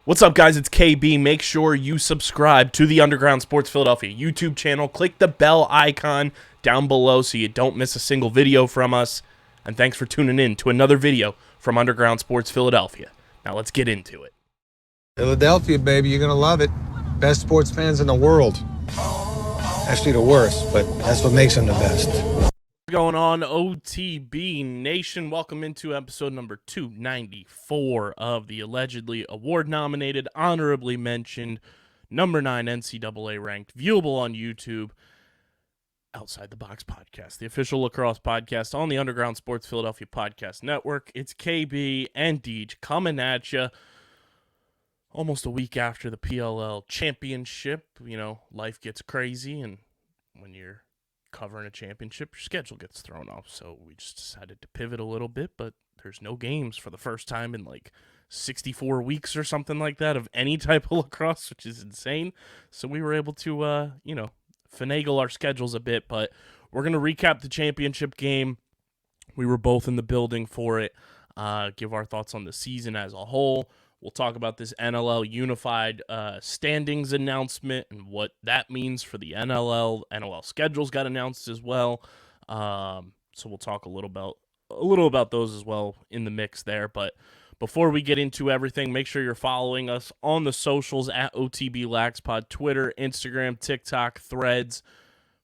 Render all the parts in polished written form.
What's up, guys? It's KB. Make sure you subscribe to the Underground Sports Philadelphia YouTube channel. Click the bell icon down below so you don't miss a single video from us. And thanks for tuning in to another video from Underground Sports Philadelphia. Now let's get into it. Philadelphia, baby, you're going to love it. Best sports fans in the world. Actually, the worst, but that's what makes them the best. What's going on, OTB Nation? Welcome into episode number 294 of the allegedly award-nominated, honorably mentioned, number 9 NCAA ranked, viewable on YouTube, Outside the Box podcast, the official lacrosse podcast on the Underground Sports Philadelphia Podcast Network. It's KB and Deej coming at you almost a week after the PLL championship. You know, life gets crazy, and when you're covering a championship, your schedule gets thrown off. So we just decided to pivot a little bit, but there's no games for the first time in like 64 weeks or something like that of any type of lacrosse, which is insane. So we were able to, finagle our schedules a bit, but we're going to recap the championship game. We were both in the building for it, give our thoughts on the season as a whole. We'll talk about this NLL unified standings announcement and what that means for the NLL. NLL schedules got announced as well. So we'll talk a little about those as well in the mix there. But before we get into everything, make sure you're following us on the socials at OTB Laxpod, Twitter, Instagram, TikTok, Threads.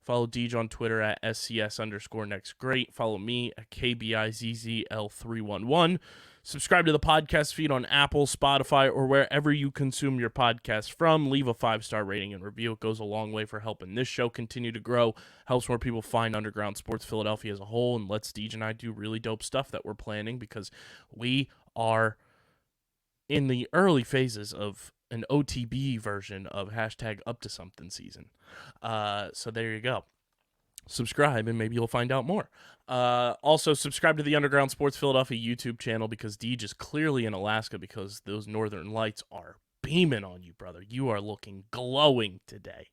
Follow Deej on Twitter at SCS_NextGreat. Follow me at KBIZZL311. Subscribe to the podcast feed on Apple, Spotify, or wherever you consume your podcast from. Leave a 5-star rating and review. It goes a long way for helping this show continue to grow, helps more people find Underground Sports Philadelphia as a whole, and lets Deej and I do really dope stuff that we're planning because we are in the early phases of an OTB version of hashtag up to something season. So there you go. Subscribe and maybe you'll find out more. Also, subscribe to the Underground Sports Philadelphia YouTube channel because Deej is clearly in Alaska because those northern lights are beaming on you, brother. You are looking glowing today.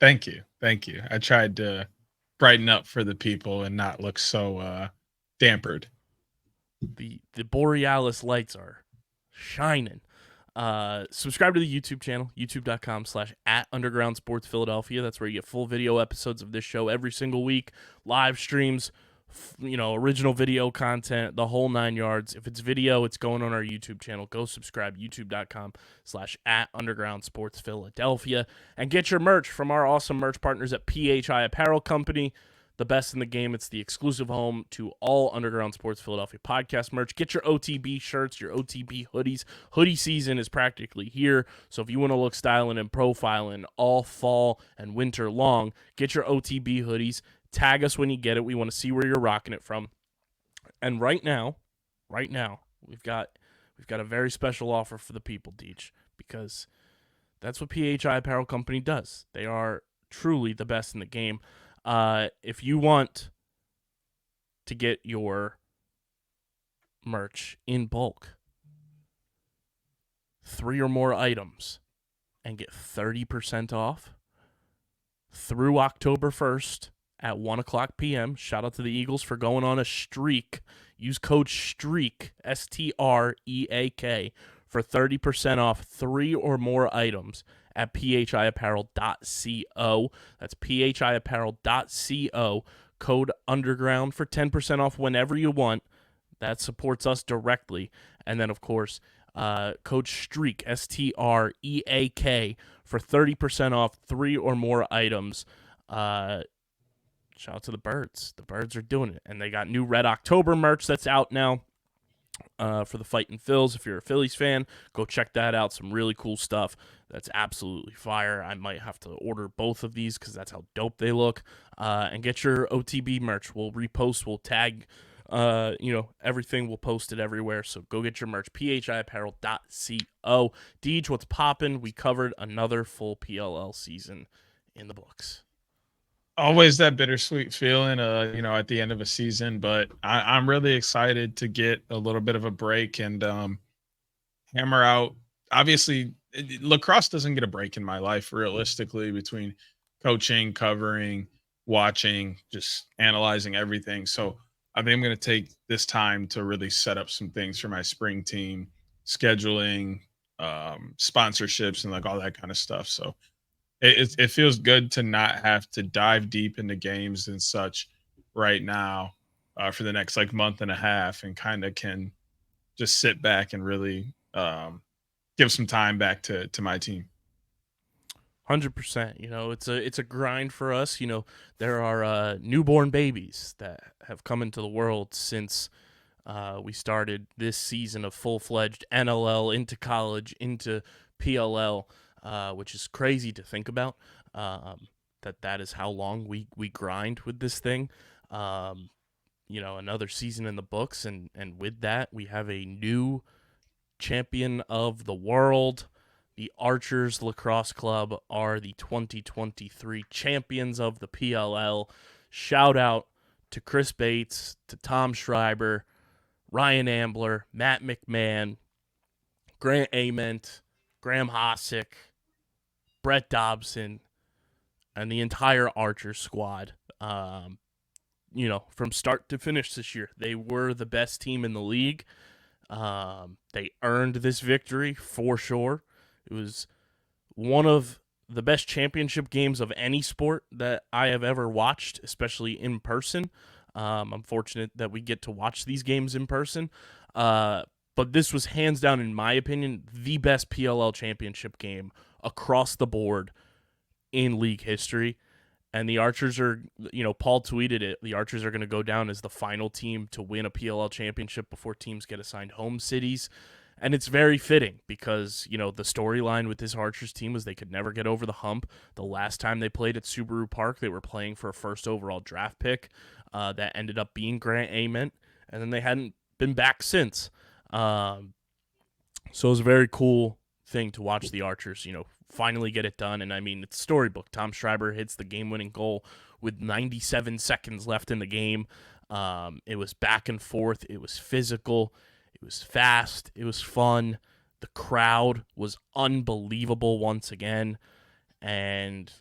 Thank you. I tried to brighten up for the people and not look so dampered. The Borealis lights are shining. Subscribe to the YouTube channel, youtube.com/@Underground Sports Philadelphia. That's where you get full video episodes of this show every single week, live streams, original video content, the whole 9 yards. If it's video, it's going on our YouTube channel. Go subscribe, youtube.com/@Underground Sports Philadelphia, and get your merch from our awesome merch partners at PHI Apparel Company. The best in the game. It's the exclusive home to all Underground Sports Philadelphia podcast merch. Get your OTB shirts, your OTB hoodies. Hoodie season is practically here, so if you want to look styling and profiling all fall and winter long, get your OTB hoodies. Tag us when you get it. We want to see where you're rocking it from. And right now, we've got a very special offer for the people, Deej, because that's what PHI Apparel Company does. They are truly the best in the game. If you want to get your merch in bulk, 3 or more items, and get 30% off through October 1st at 1 o'clock p.m. Shout out to the Eagles for going on a streak. Use code STREAK, STREAK, for 30% off 3 or more items at phiapparel.co. That's phiapparel.co. Code underground for 10% off whenever you want. That supports us directly. And then, of course, code STREAK, STREAK, for 30% off 3 or more items. Shout out to the Birds. The Birds are doing it. And they got new Red October merch that's out now. For the Fightin' Phils. If you're a Phillies fan, go check that out. Some really cool stuff. That's absolutely fire. I might have to order both of these because that's how dope they look. And get your OTB merch. We'll repost. We'll tag. Everything. We'll post it everywhere. So go get your merch. phiapparel.co. Deej, what's poppin'? We covered another full PLL season in the books. Always that bittersweet feeling, at the end of a season, but I'm really excited to get a little bit of a break and hammer out. Obviously, lacrosse doesn't get a break in my life, realistically, between coaching, covering, watching, just analyzing everything. So I think I'm going to take this time to really set up some things for my spring team, scheduling, sponsorships and like all that kind of stuff. So it feels good to not have to dive deep into games and such right now for the next like month and a half, and kind of can just sit back and really give some time back to my team. 100%. It's a grind for us. There are newborn babies that have come into the world since we started this season of full-fledged NLL into college into PLL, which is crazy to think about. That is how long we grind with this thing. Another season in the books, and with that we have a new champion of the world. The Archers Lacrosse Club are the 2023 champions of the PLL. Shout out to Chris Bates, to Tom Schreiber, Ryan Ambler, Matt McMahon, Grant Ament, Graham Hosick, Brett Dobson, and the entire Archer squad. From start to finish this year, they were the best team in the league. They earned this victory for sure. It was one of the best championship games of any sport that I have ever watched, especially in person. I'm fortunate that we get to watch these games in person. But this was hands down, in my opinion, the best PLL championship game across the board in league history. And the Archers are, Paul tweeted it, the Archers are going to go down as the final team to win a PLL championship before teams get assigned home cities. And it's very fitting because, the storyline with this Archers team was they could never get over the hump. The last time they played at Subaru Park, they were playing for a first overall draft pick that ended up being Grant Ament, and then they hadn't been back since. So it was a very cool thing to watch the Archers, finally get it done. And I mean, it's storybook. Tom Schreiber hits the game-winning goal with 97 seconds left in the game. It was back and forth. It was physical. It was fast. It was fun. The crowd was unbelievable once again. And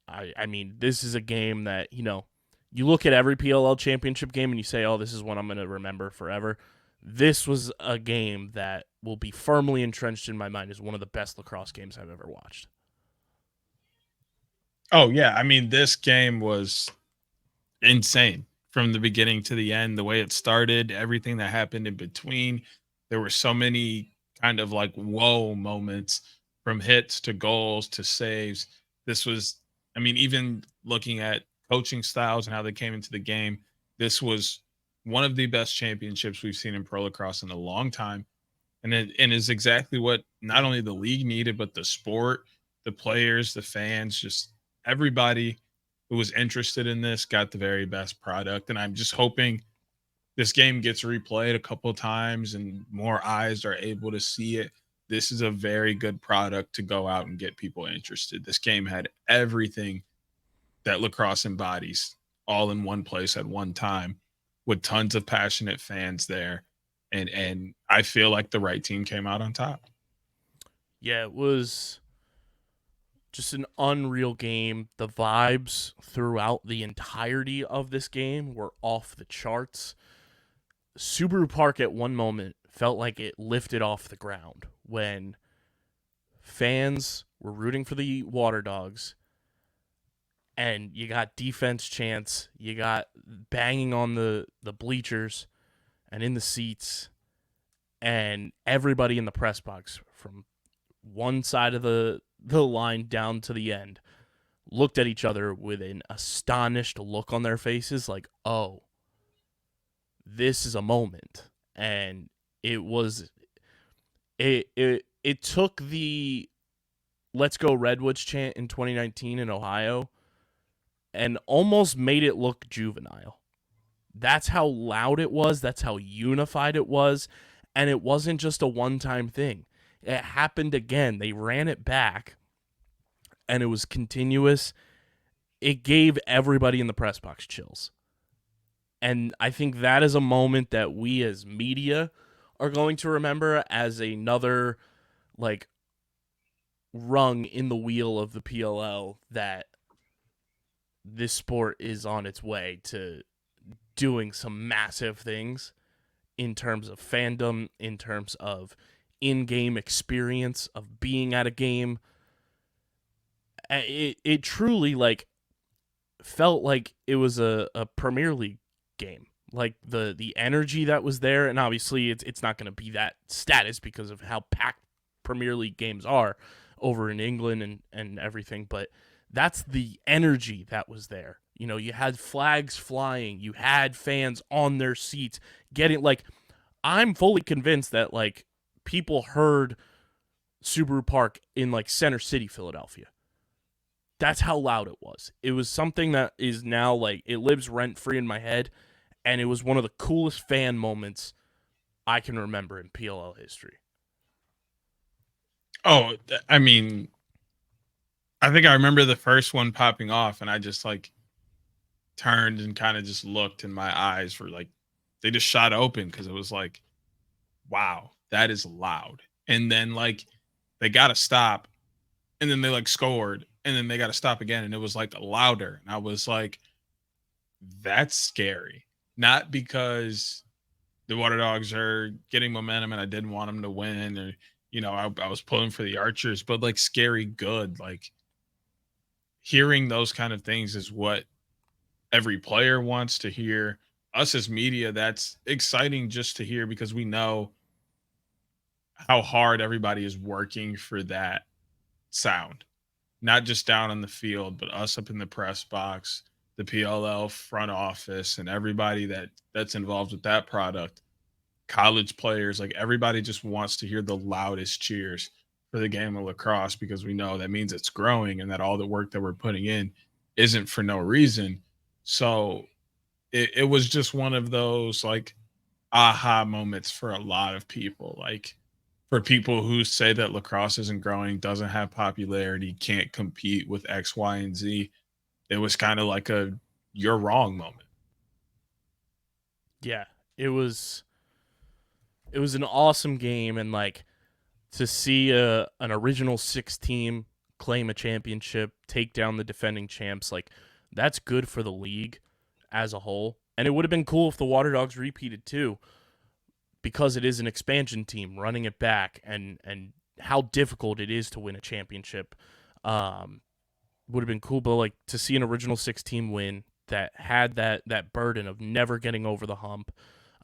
I mean, this is a game that, you look at every PLL championship game and you say, oh, this is one I'm going to remember forever. This was a game that will be firmly entrenched in my mind as one of the best lacrosse games I've ever watched. Oh yeah, I mean, this game was insane from the beginning to the end. The way it started, everything that happened in between. There were so many kind of like whoa moments, from hits to goals to saves. This was, I mean, even looking at coaching styles and how they came into the game, this was one of the best championships we've seen in pro lacrosse in a long time. And it is exactly what not only the league needed, but the sport, the players, the fans, just everybody who was interested in this got the very best product. And I'm just hoping this game gets replayed a couple of times and more eyes are able to see it. This is a very good product to go out and get people interested. This game had everything that lacrosse embodies all in one place at one time, with tons of passionate fans there. And I feel like the right team came out on top. Yeah, it was just an unreal game. The vibes throughout the entirety of this game were off the charts. Subaru Park at one moment felt like it lifted off the ground when fans were rooting for the Water Dogs, and you got defense chants, you got banging on the bleachers and in the seats, and everybody in the press box from one side of the line down to the end looked at each other with an astonished look on their faces like, oh, this is a moment. And it took the Let's Go Redwoods chant in 2019 in Ohio and almost made it look juvenile. That's how loud it was. That's how unified it was. And it wasn't just a one-time thing. It happened again. They ran it back, and it was continuous. It gave everybody in the press box chills. And I think that is a moment that we as media are going to remember as another, like, rung in the wheel of the PLL, that this sport is on its way to doing some massive things in terms of fandom, in terms of in-game experience of being at a game. It truly like felt like it was a Premier League game. Like the energy that was there, and obviously it's not going to be that status because of how packed Premier League games are over in England and everything, but that's the energy that was there. You know, you had flags flying, you had fans on their seats getting like, I'm fully convinced that like people heard Subaru Park in like Center City, Philadelphia. That's how loud it was. It was something that is now like, it lives rent free in my head, and it was one of the coolest fan moments I can remember in PLL history. Oh, I mean, I think I remember the first one popping off, and I just like turned and kind of just looked, and my eyes were like, they just shot open because it was like, wow, that is loud. And then like they got to stop, and then they like scored, and then they got to stop again, and it was like louder. And I was like, that's scary. Not because the Water Dogs are getting momentum and I didn't want them to win, or I was pulling for the Archers, but like scary good. Like hearing those kind of things is what every player wants to hear. Us as media, that's exciting just to hear because we know how hard everybody is working for that sound, not just down on the field, but us up in the press box, the PLL front office, and everybody that's involved with that product. College players, like everybody just wants to hear the loudest cheers for the game of lacrosse because we know that means it's growing and that all the work that we're putting in isn't for no reason. So it was just one of those like aha moments for a lot of people. Like for people who say that lacrosse isn't growing, doesn't have popularity, can't compete with X, Y, and Z, it was kind of like a you're wrong moment. Yeah, it was an awesome game, and like to see an original six team claim a championship, take down the defending champs, like that's good for the league as a whole. And it would have been cool if the Water Dogs repeated too, because it is an expansion team running it back, and how difficult it is to win a championship. Would have been cool, but like to see an original six team win that had that burden of never getting over the hump.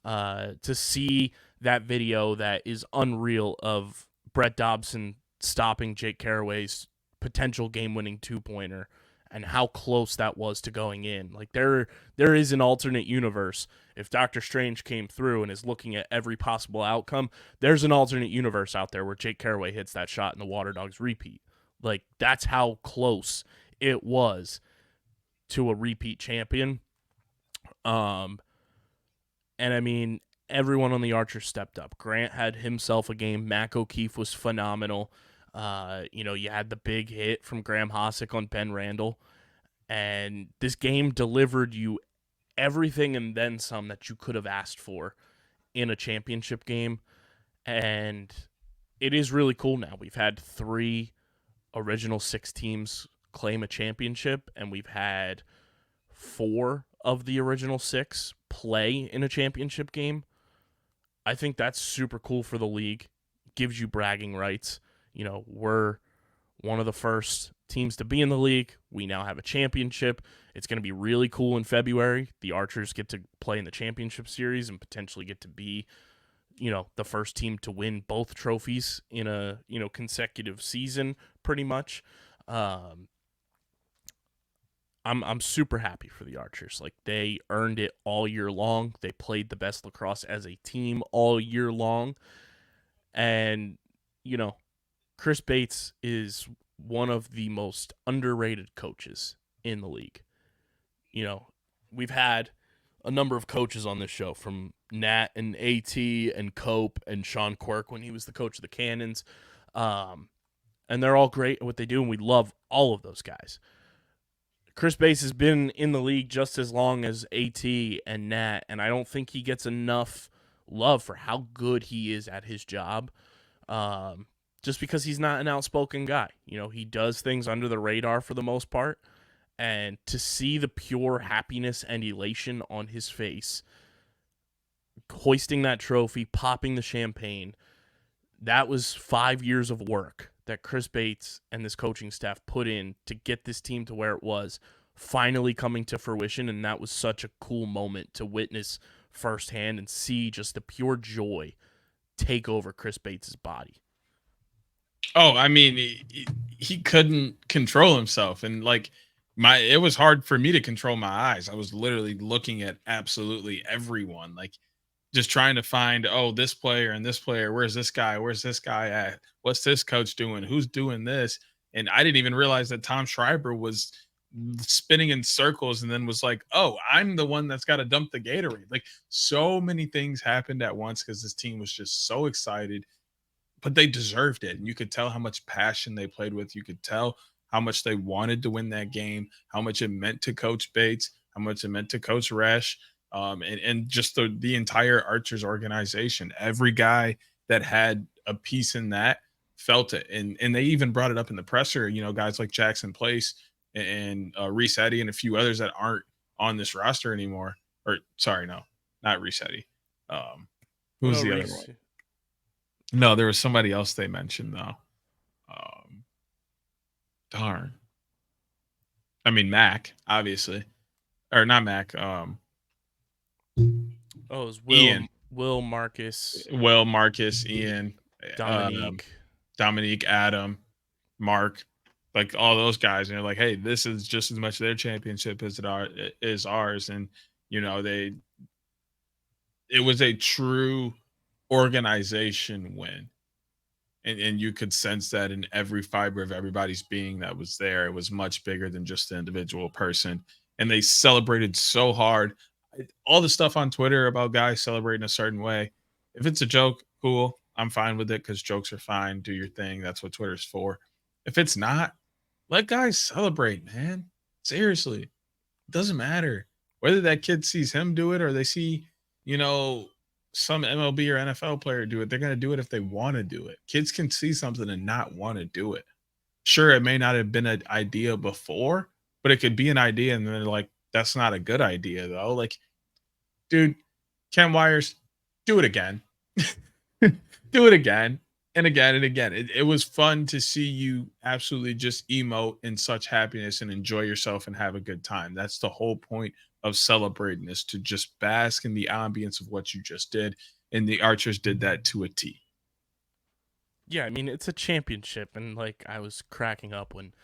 To see that video that is unreal of Brett Dobson stopping Jake Caraway's potential game-winning two-pointer and how close that was to going in. Like there is an alternate universe. If Doctor Strange came through and is looking at every possible outcome, there's an alternate universe out there where Jake Caraway hits that shot and the Water Dogs repeat. Like that's how close it was to a repeat champion. And I mean, everyone on the Archers stepped up. Grant had himself a game. Mac O'Keefe was phenomenal. You had the big hit from Graham Hossack on Ben Randall. And this game delivered you everything and then some that you could have asked for in a championship game. And it is really cool now. We've had 3 original 6 teams claim a championship, and we've had 4 of the original 6 play in a championship game. I think that's super cool for the league. Gives you bragging rights. We're one of the first teams to be in the league. We now have a championship. It's going to be really cool in February. The Archers get to play in the championship series and potentially get to be, the first team to win both trophies in a, consecutive season, pretty much. I'm super happy for the Archers. Like they earned it all year long. They played the best lacrosse as a team all year long. And, Chris Bates is one of the most underrated coaches in the league. We've had a number of coaches on this show, from Nat and AT and Cope and Sean Quirk when he was the coach of the Cannons. And they're all great at what they do, and we love all of those guys. Chris Bates has been in the league just as long as AT and Nat, and I don't think he gets enough love for how good he is at his job, just because he's not an outspoken guy. He does things under the radar for the most part, and to see the pure happiness and elation on his face, hoisting that trophy, popping the champagne, that was 5 years of work that Chris Bates and this coaching staff put in to get this team to where it was, finally coming to fruition. And that was such a cool moment to witness firsthand and see just the pure joy take over Chris Bates' body. Oh, I mean, he couldn't control himself. And like, it was hard for me to control my eyes. I was literally looking at absolutely everyone, like just trying to find, oh, this player and this player, where's this guy? Where's this guy at? What's this coach doing? Who's doing this? And I didn't even realize that Tom Schreiber was spinning in circles and then was like, oh, I'm the one that's got to dump the Gatorade. Like, so many things happened at once because this team was just so excited, but they deserved it. And you could tell how much passion they played with. You could tell how much they wanted to win that game, how much it meant to Coach Bates, how much it meant to Coach Resch, and just the entire Archers organization. Every guy that had a piece in that felt it. And they even brought it up in the presser, you know, guys like Jackson Place and Reese Eddy and a few others that aren't on this roster anymore. Or sorry, no, not Reese Eddy. Who's the other one? No, there was somebody else they mentioned though. Darn. I mean, Mac, obviously, or not Mac. It was Ian. Will Marcus, Ian, Dominique, Adam, Mark, like all those guys, and they're like, hey, this is just as much their championship as it is ours, and you know, it was a true organization win. And you could sense that in every fiber of everybody's being that was there. It was much bigger than just the individual person. And they celebrated so hard. All the stuff on Twitter about guys celebrating a certain way, if it's a joke, cool. I'm fine with it because jokes are fine. Do your thing. That's what Twitter's for. If it's not, let guys celebrate, man. Seriously. It doesn't matter. Whether that kid sees him do it or they see, you know, some MLB or NFL player do it, they're going to do it if they want to do it. Kids can see something and not want to do it. Sure, it may not have been an idea before, but it could be an idea and then they're like, that's not a good idea though. Like, dude, Ken Wires, do it again. Do it again and again and again. It was fun to see you absolutely just emote in such happiness and enjoy yourself and have a good time. That's the whole point of celebrating, is to just bask in the ambience of what you just did. And the Archers did that to a T. Yeah, I mean, it's a championship. And like, I was cracking up when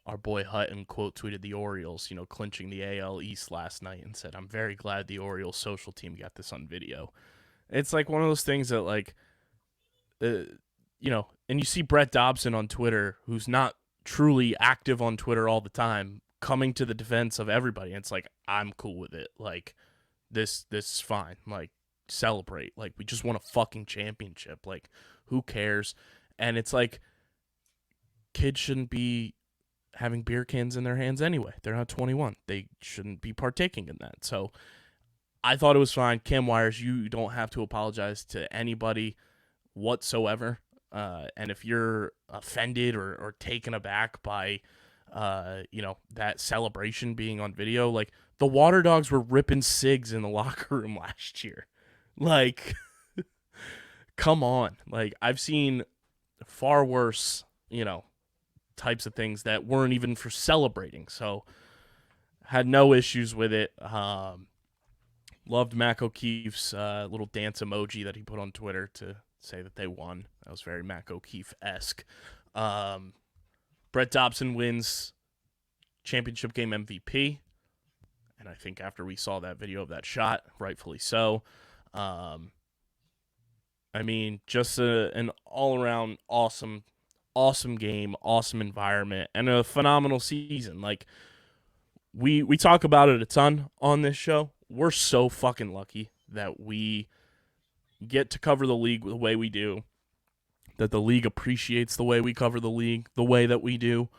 our boy Hutton quote tweeted the Orioles, you know, clinching the AL East last night and said, I'm very glad the Orioles social team got this on video. It's like one of those things that like, you know, and you see Brett Dobson on Twitter, who's not truly active on Twitter all the time, coming to the defense of everybody. And it's like, I'm cool with it. Like, this is fine. Like, celebrate. Like, we just won a fucking championship. Like, who cares? And it's like, kids shouldn't be having beer cans in their hands anyway. They're not 21. They shouldn't be partaking in that. So I thought it was fine. Cam Wires, you don't have to apologize to anybody whatsoever. And if you're offended or taken aback by you know, that celebration being on video, like, the Water Dogs were ripping cigs in the locker room last year. Like, come on. Like, I've seen far worse, you know, types of things that weren't even for celebrating. So, had no issues with it. Loved Mac O'Keefe's little dance emoji that he put on Twitter to say that they won. That was very Mac O'Keefe-esque. Brett Dobson wins championship game MVP. And I think after we saw that video of that shot, rightfully so. I mean, just an all-around awesome game, awesome environment, and a phenomenal season. Like, we talk about it a ton on this show. We're so fucking lucky that we get to cover the league the way we do, that the league appreciates the way we cover the league the way that we do,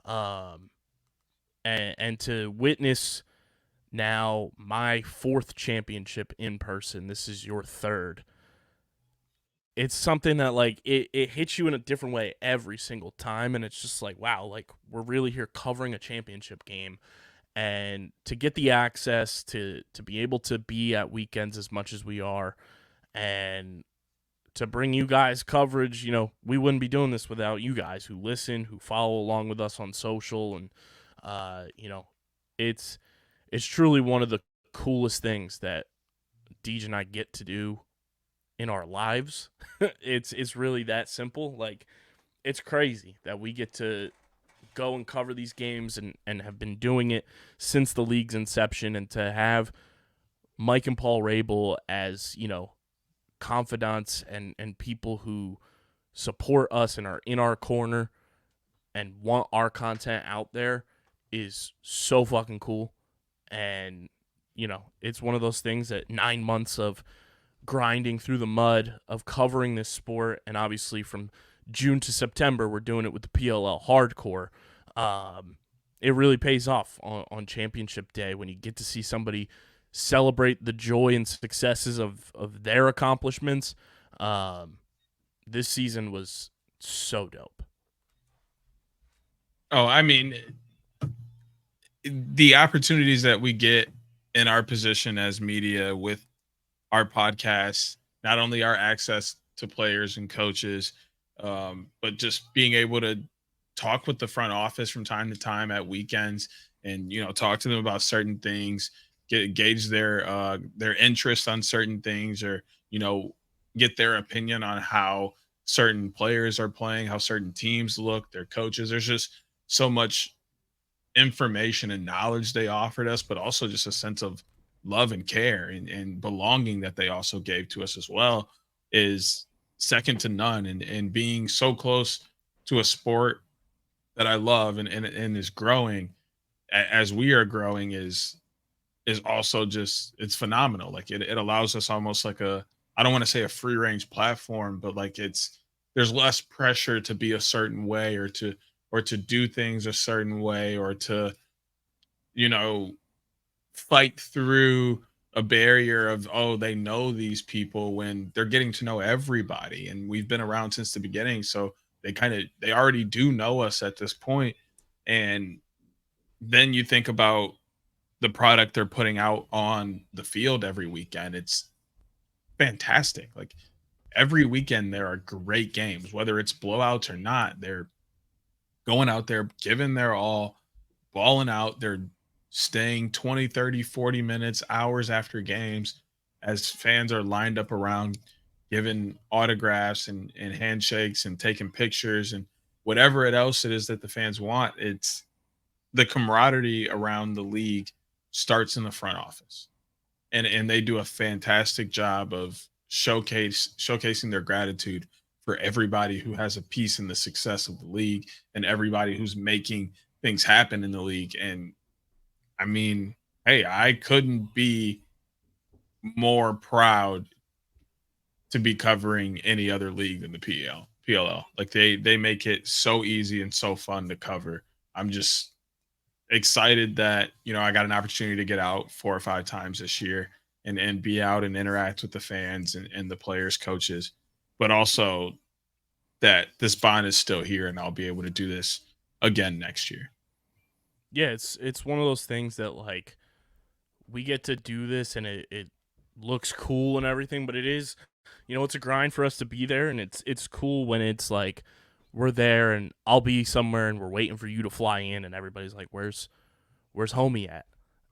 and to witness now my 4th championship in person. This is your 3rd. It's something that, like, it hits you in a different way every single time, and it's just like, wow, like, we're really here covering a championship game. And to get the access to be able to be at weekends as much as we are, and to bring you guys coverage. We wouldn't be doing this without you guys who listen, who follow along with us on social, and it's truly one of the coolest things that Deej and I get to do in our lives. It's really that simple. Like, it's crazy that we get to go and cover these games and have been doing it since the league's inception, and to have Mike and Paul Rabel as, confidants and people who support us and are in our corner and want our content out there is so fucking cool. And, it's one of those things that 9 months of grinding through the mud of covering this sport, and obviously from June to September, we're doing it with the PLL hardcore. It really pays off on championship day when you get to see somebody celebrate the joy and successes of their accomplishments. This season was so dope. Oh, I mean, the opportunities that we get in our position as media with our podcast, not only our access to players and coaches, but just being able to talk with the front office from time to time at weekends and, talk to them about certain things, gauge their interest on certain things, or, get their opinion on how certain players are playing, how certain teams look, their coaches. There's just so much information and knowledge they offered us, but also just a sense of love and care and belonging that they also gave to us as well is second to none. And being so close to a sport that I love and is growing as we are growing is also just, it's phenomenal. Like it allows us almost like I don't want to say a free range platform, but like there's less pressure to be a certain way or to do things a certain way, or to, fight through a barrier of, oh, they know these people, when they're getting to know everybody. And we've been around since the beginning. So they already do know us at this point. And then you think about the product they're putting out on the field every weekend. It's fantastic. Like every weekend there are great games, whether it's blowouts or not. They're going out there, giving their all, balling out. They're staying 20, 30, 40 minutes, hours after games, as fans are lined up around, giving autographs and handshakes and taking pictures and whatever else it is that the fans want. It's the camaraderie around the league starts in the front office. And they do a fantastic job of showcasing their gratitude for everybody who has a piece in the success of the league and everybody who's making things happen in the league. And I mean, hey, I couldn't be more proud to be covering any other league than the PLL. Like they make it so easy and so fun to cover. I'm just excited that, I got an opportunity to get out 4 or 5 times this year and be out and interact with the fans and the players, coaches, but also that this bond is still here and I'll be able to do this again next year. Yeah, it's one of those things that, like, we get to do this and it looks cool and everything, but it is, it's a grind for us to be there, and it's cool when it's like we're there and I'll be somewhere and we're waiting for you to fly in and everybody's like, where's homie at?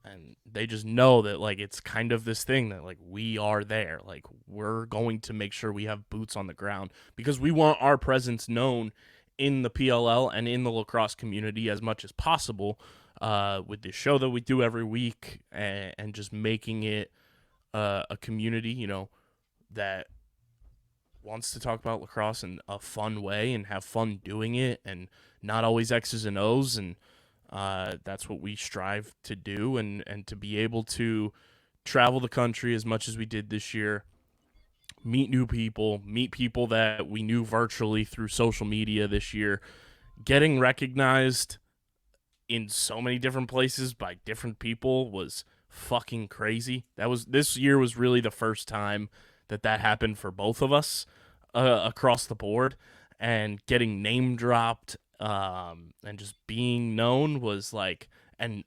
And they just know that, like, it's kind of this thing that, like, we are there. Like, we're going to make sure we have boots on the ground because we want our presence known in the PLL and in the lacrosse community as much as possible, with this show that we do every week, and just making it a community, that wants to talk about lacrosse in a fun way and have fun doing it, and not always X's and O's. And that's what we strive to do, and to be able to travel the country as much as we did this year, meet new people, meet people that we knew virtually through social media this year, getting recognized in so many different places by different people was fucking crazy. This year was really the first time that happened for both of us, across the board, and getting name dropped, and just being known was like, and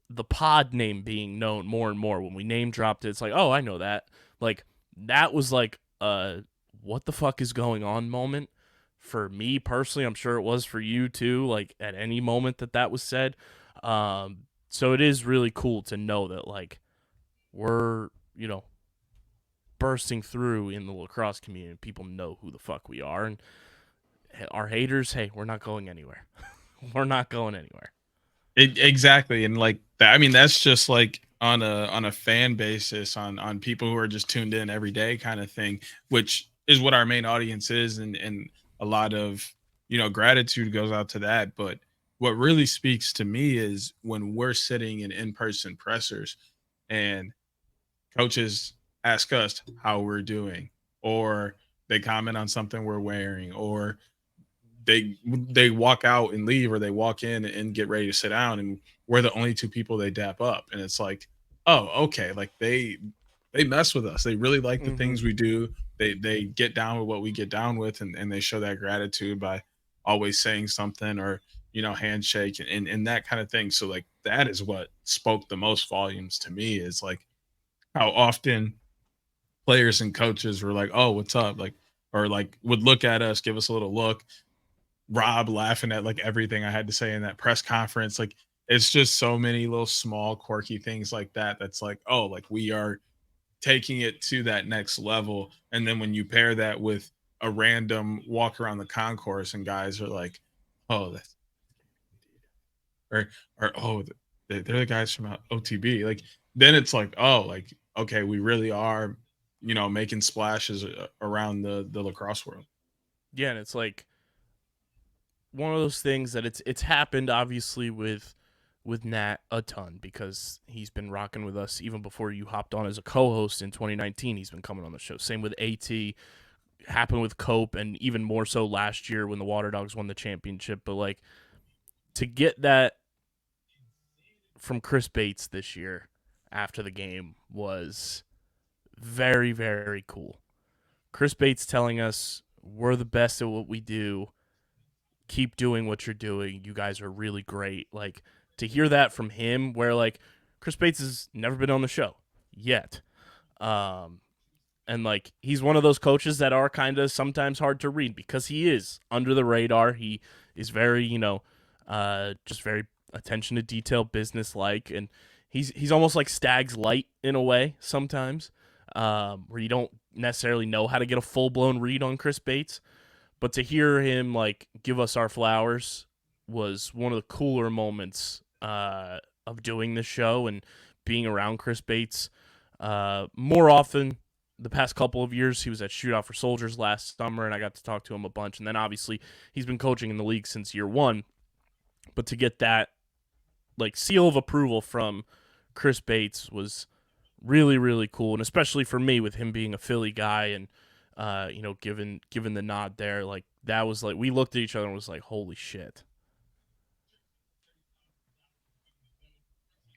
the pod name being known more and more when we name dropped it. It's like, oh, I know that. Like, that was like a what the fuck is going on moment for me personally. I'm sure it was for you too, like at any moment that was said. So it is really cool to know that like we're, bursting through in the lacrosse community. People know who the fuck we are, and our haters, hey, we're not going anywhere. We're not going anywhere. Exactly, and like that, I mean, that's just like on a fan basis, on people who are just tuned in every day, kind of thing, which is what our main audience is, and a lot of gratitude goes out to that. But what really speaks to me is when we're sitting in person pressers, and coaches ask us how we're doing, or they comment on something we're wearing, or they walk out and leave, or they walk in and get ready to sit down, and we're the only two people they dap up, and it's like, oh, okay, like they mess with us, they really like the Mm-hmm. things we do, they get down with what we get down with, and they show that gratitude by always saying something, or handshake, and that kind of thing. So like that is what spoke the most volumes to me, is like how often players and coaches were like, oh, what's up, like, or like would look at us, give us a little look, Rob laughing at like everything I had to say in that press conference. Like it's just so many little small quirky things like that. That's like, oh, like we are taking it to that next level. And then when you pair that with a random walk around the concourse and guys are like, oh, that's or oh, they're the guys from OTB. Like then it's like, oh, like okay, we really are, making splashes around the lacrosse world. Yeah, and it's like one of those things that it's happened obviously with Nat a ton, because he's been rocking with us even before you hopped on as a co-host in 2019. He's been coming on the show. Same with AT, happened with Cope, and even more so last year when the Water Dogs won the championship. But like to get that from Chris Bates this year after the game was very, very cool. Chris Bates telling us we're the best at what we do. Keep doing what you're doing. You guys are really great. Like to hear that from him, where like Chris Bates has never been on the show yet. And like he's one of those coaches that are kind of sometimes hard to read because he is under the radar. He is very, just very attention to detail, business like, and he's almost like Stag's Light in a way sometimes, where you don't necessarily know how to get a full blown read on Chris Bates. But to hear him like give us our flowers was one of the cooler moments of doing this show and being around Chris Bates. More often the past couple of years, he was at Shootout for Soldiers last summer, and I got to talk to him a bunch. And then obviously he's been coaching in the league since year one. But to get that like seal of approval from Chris Bates was really, really cool, and especially for me with him being a Philly guy and given the nod there, like that was like we looked at each other and was like, holy shit.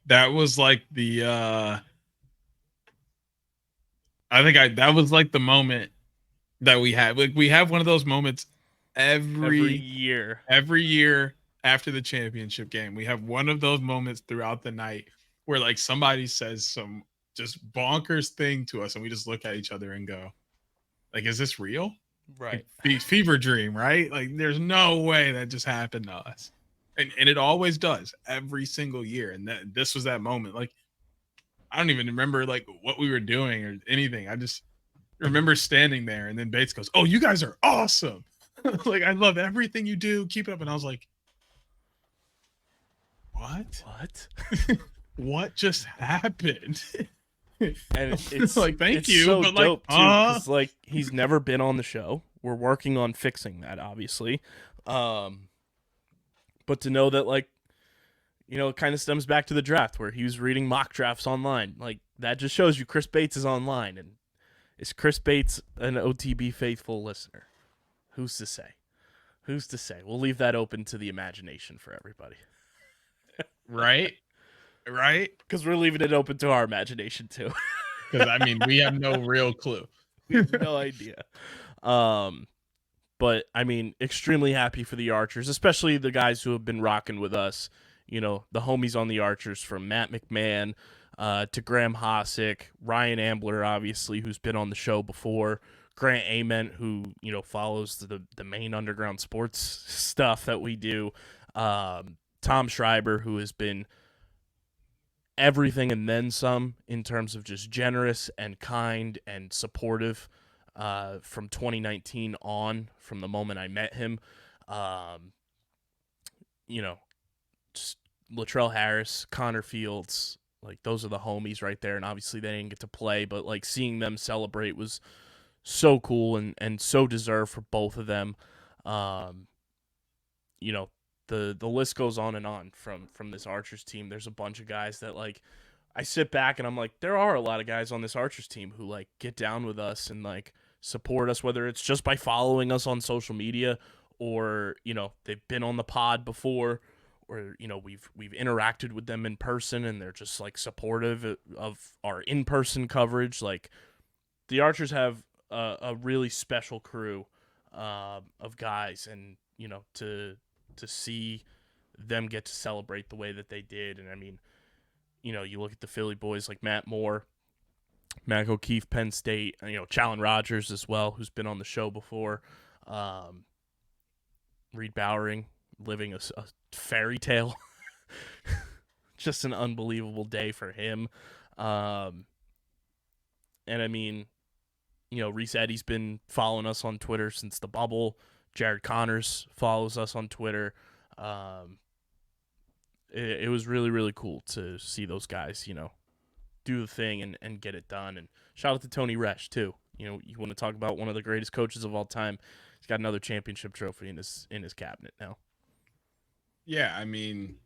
That was like the I think that was like the moment that we had. Like we have one of those moments every year. Every year after the championship game. We have one of those moments throughout the night where like somebody says some just bonkers thing to us and we just look at each other and go, like, is this real? Right. Like, fever dream, right? Like there's no way that just happened to us. And it always does every single year. And this was that moment. Like I don't even remember like what we were doing or anything. I just remember standing there, and then Bates goes, "Oh, you guys are awesome! Like I love everything you do. Keep it up." And I was like, "What? What just happened?" And it's like, thank you, so but dope like, too, because like he's never been on the show. We're working on fixing that, obviously. But to know that like, it kind of stems back to the draft where he was reading mock drafts online. Like that just shows you Chris Bates is online. And is Chris Bates an OTB faithful listener? Who's to say? Who's to say? We'll leave that open to the imagination for everybody. right, Because we're leaving it open to our imagination too. Because I mean, we have no real clue. We have no idea. But I mean, extremely happy for the Archers, especially the guys who have been rocking with us. The homies on the Archers, from Matt McMahon to Graham Hosick, Ryan Ambler, obviously, who's been on the show before, Grant Ament, who, you know, follows the main underground sports stuff that we do. Tom Schreiber, who has been everything and then some in terms of just generous and kind and supportive from 2019 on, from the moment I met him. You know, just Latrell Harris, Connor Fields, like those are the homies right there. And obviously they didn't get to play, but like seeing them celebrate was so cool and so deserved for both of them. You know, the list goes on and on from this Archers team. There's a bunch of guys that like I sit back and I'm like, there are a lot of guys on this Archers team who like get down with us and like support us, whether it's just by following us on social media or, you know, they've been on the pod before, or, you know, we've interacted with them in person and they're just like supportive of our in-person coverage. Like the Archers have a really special crew of guys, and, you know, to see them get to celebrate the way that they did. And I mean, you know, you look at the Philly boys like Matt Moore, Mac O'Keefe, Penn State, you know, Challen Rogers as well, who's been on the show before. Reed Bowering living a fairy tale. Just an unbelievable day for him. And I mean, you know, Reese Eddy's been following us on Twitter since the bubble. Jared Connors follows us on Twitter. It was really, really cool to see those guys, you know, do the thing and get it done. And shout out to Tony Resch, too. You know, you want to talk about one of the greatest coaches of all time. He's got another championship trophy in his cabinet now. Yeah, I mean,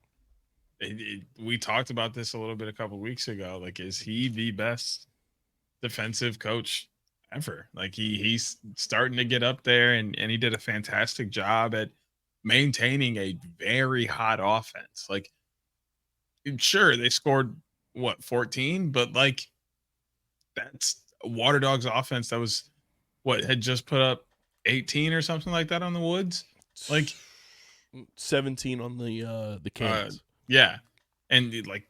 we talked about this a little bit a couple weeks ago. Like, is he the best defensive coach ever? Like, he's starting to get up there, and he did a fantastic job at maintaining a very hot offense. Like, sure, they scored, 14? But, like, that's Water Dogs offense that was, had just put up 18 or something like that on the Woods? Like, 17 on the Cans. Yeah. And like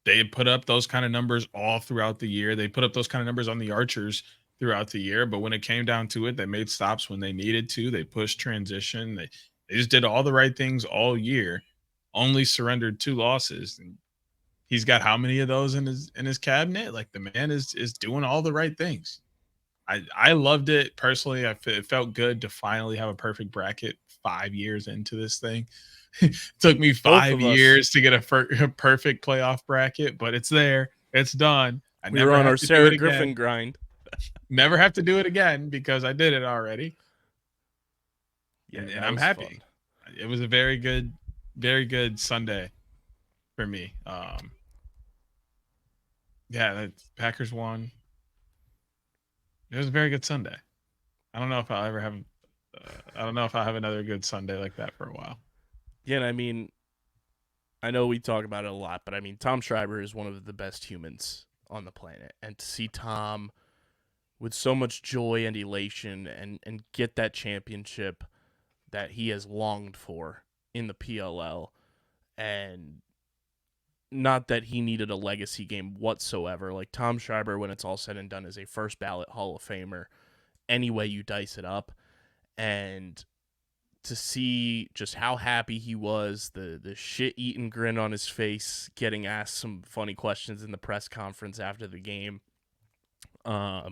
they had put up those kind of numbers all throughout the year. They put up those kind of numbers on the Archers throughout the year. But when it came down to it, they made stops when they needed to. They pushed transition. They just did all the right things all year. Only surrendered 2 losses. And he's got how many of those in his cabinet? Like, the man is doing all the right things. I loved it personally. It felt good to finally have a perfect bracket 5 years into this thing. It took me 5 years to get a perfect playoff bracket, but it's there. It's done. We were on our Sarah Griffin grind. Never have to do it again because I did it already. Yeah, and I'm happy. Fun. It was a very good Sunday for me. Yeah, the Packers won. It was a very good Sunday. I don't know if I'll ever have. I don't know if I'll have another good Sunday like that for a while. Yeah, and I mean, I know we talk about it a lot, but I mean, Tom Schreiber is one of the best humans on the planet, and to see Tom with so much joy and elation and get that championship that he has longed for in the PLL, and not that he needed a legacy game whatsoever. Like, Tom Schreiber, when it's all said and done, is a first ballot Hall of Famer any way you dice it up. And to see just how happy he was, the shit-eating grin on his face, getting asked some funny questions in the press conference after the game. To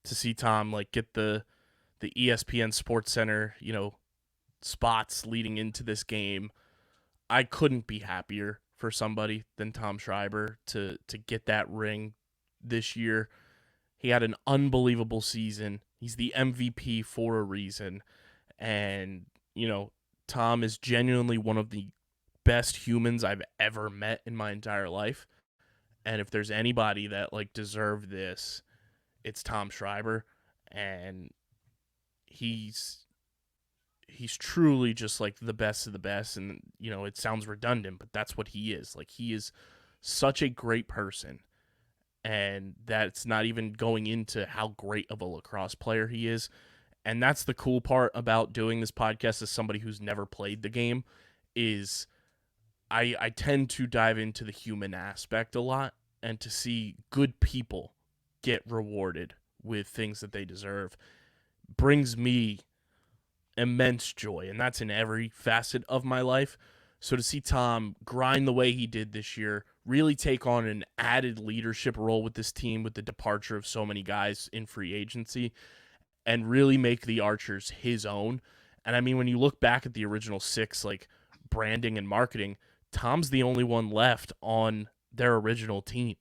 see Tom like get the ESPN Sports Center, you know, spots leading into this game. I couldn't be happier for somebody than Tom Schreiber to get that ring this year. He had an unbelievable season. He's the MVP for a reason. And, you know, Tom is genuinely one of the best humans I've ever met in my entire life. And if there's anybody that like deserved this, it's Tom Schreiber. And he's truly just like the best of the best. And, you know, it sounds redundant, but that's what he is. Like, he is such a great person. And that's not even going into how great of a lacrosse player he is. And that's the cool part about doing this podcast as somebody who's never played the game, is I tend to dive into the human aspect a lot, and to see good people get rewarded with things that they deserve brings me immense joy, and that's in every facet of my life. So to see Tom grind the way he did this year, really take on an added leadership role with this team with the departure of so many guys in free agency, and really make the Archers his own. And I mean, when you look back at the original six, like branding and marketing, Tom's the only one left on their original team.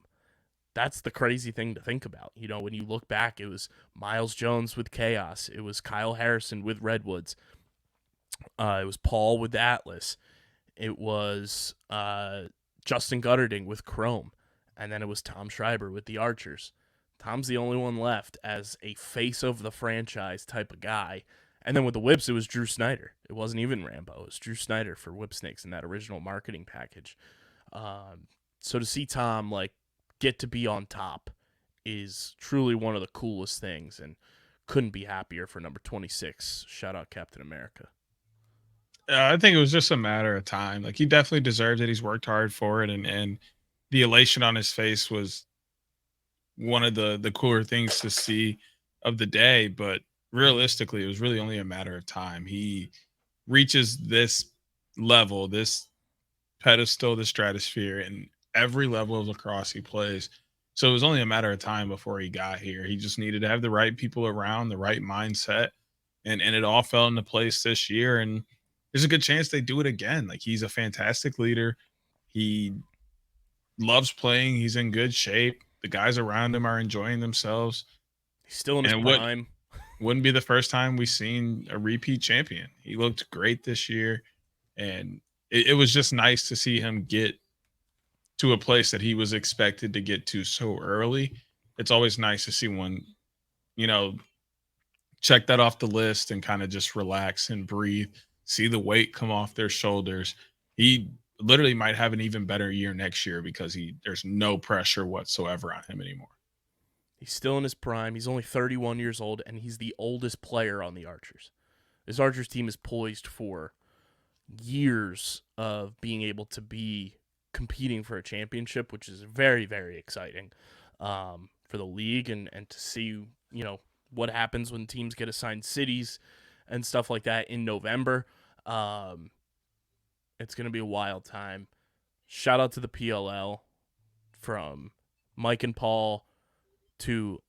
That's the crazy thing to think about. You know, when you look back, it was Miles Jones with Chaos. It was Kyle Harrison with Redwoods. It was Paul with Atlas. It was Justin Gutterding with Chrome. And then it was Tom Schreiber with the Archers. Tom's the only one left as a face of the franchise type of guy. And then with the Whips, it was Drew Snyder. It wasn't even Rambo. It was Drew Snyder for Whip Snakes in that original marketing package. So to see Tom like get to be on top is truly one of the coolest things, and couldn't be happier for number 26. Shout out Captain America. I think it was just a matter of time. Like, he definitely deserved it. He's worked hard for it, and the elation on his face was one of the cooler things to see of the day. But realistically, it was really only a matter of time. He reaches this level, this pedestal, the stratosphere, and every level of lacrosse he plays. So it was only a matter of time before he got here. He just needed to have the right people around, the right mindset, and it all fell into place this year. And there's a good chance they do it again. Like, he's a fantastic leader. He loves playing. He's in good shape. The guys around him are enjoying themselves. He's still in his And prime. Wouldn't be the first time we've seen a repeat champion. He looked great this year, and it was just nice to see him get to a place that he was expected to get to so early. It's always nice to see one, check that off the list and kind of just relax and breathe, see the weight come off their shoulders. He literally might have an even better year next year because there's no pressure whatsoever on him anymore. He's still in his prime. He's only 31 years old, and he's the oldest player on the Archers. This Archers team is poised for years of being able to be competing for a championship, which is very, very exciting for the league, and to see, what happens when teams get assigned cities and stuff like that in November. It's going to be a wild time. Shout out to the PLL, from Mike and Paul to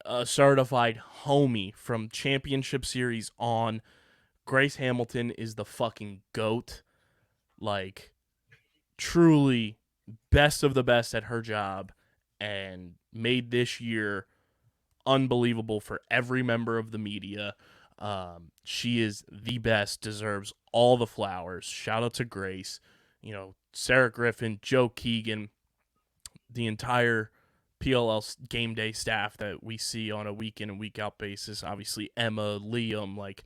a certified homie from Championship Series on. Grace Hamilton is the fucking GOAT. Like, truly best of the best at her job, and made this year unbelievable for every member of the media. She is the best, deserves all the flowers. Shout out to Grace, Sarah Griffin, Joe Keegan, the entire PLL game day staff that we see on a week in and week out basis. Obviously Emma, Liam, like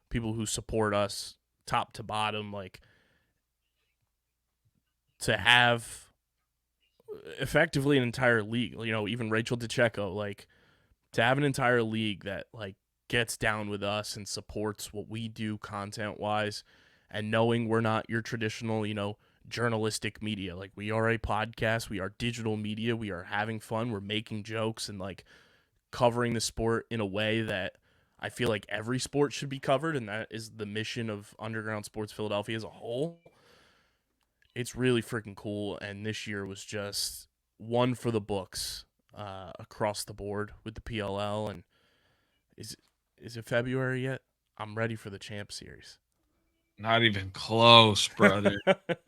people who support us top to bottom, like to have effectively an entire league, even Rachel DeCecco, like to have an entire league that like gets down with us and supports what we do content wise, and knowing we're not your traditional, journalistic media. Like, we are a podcast, we are digital media, we are having fun, we're making jokes and like covering the sport in a way that I feel like every sport should be covered, and that is the mission of Underground Sports Philadelphia as a whole. It's really freaking cool, and this year was just one for the books across the board with the PLL. And is it February yet? I'm ready for the Champ Series. Not even close, brother.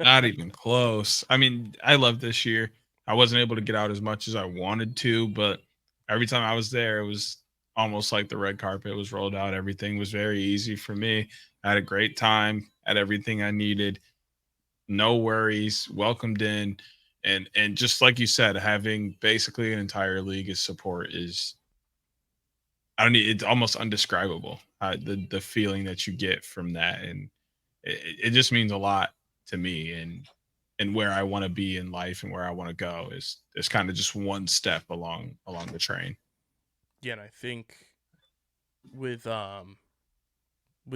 Not even close. I mean, I love this year. I wasn't able to get out as much as I wanted to, but every time I was there, it was almost like the red carpet was rolled out. Everything was very easy for me. I had a great time, had everything I needed. No worries, welcomed in. And just like you said, having basically an entire league as support is, it's almost undescribable. The feeling that you get from that. And it just means a lot to me, and where I want to be in life and where I want to go is kind of just one step along the train. Yeah, and I think with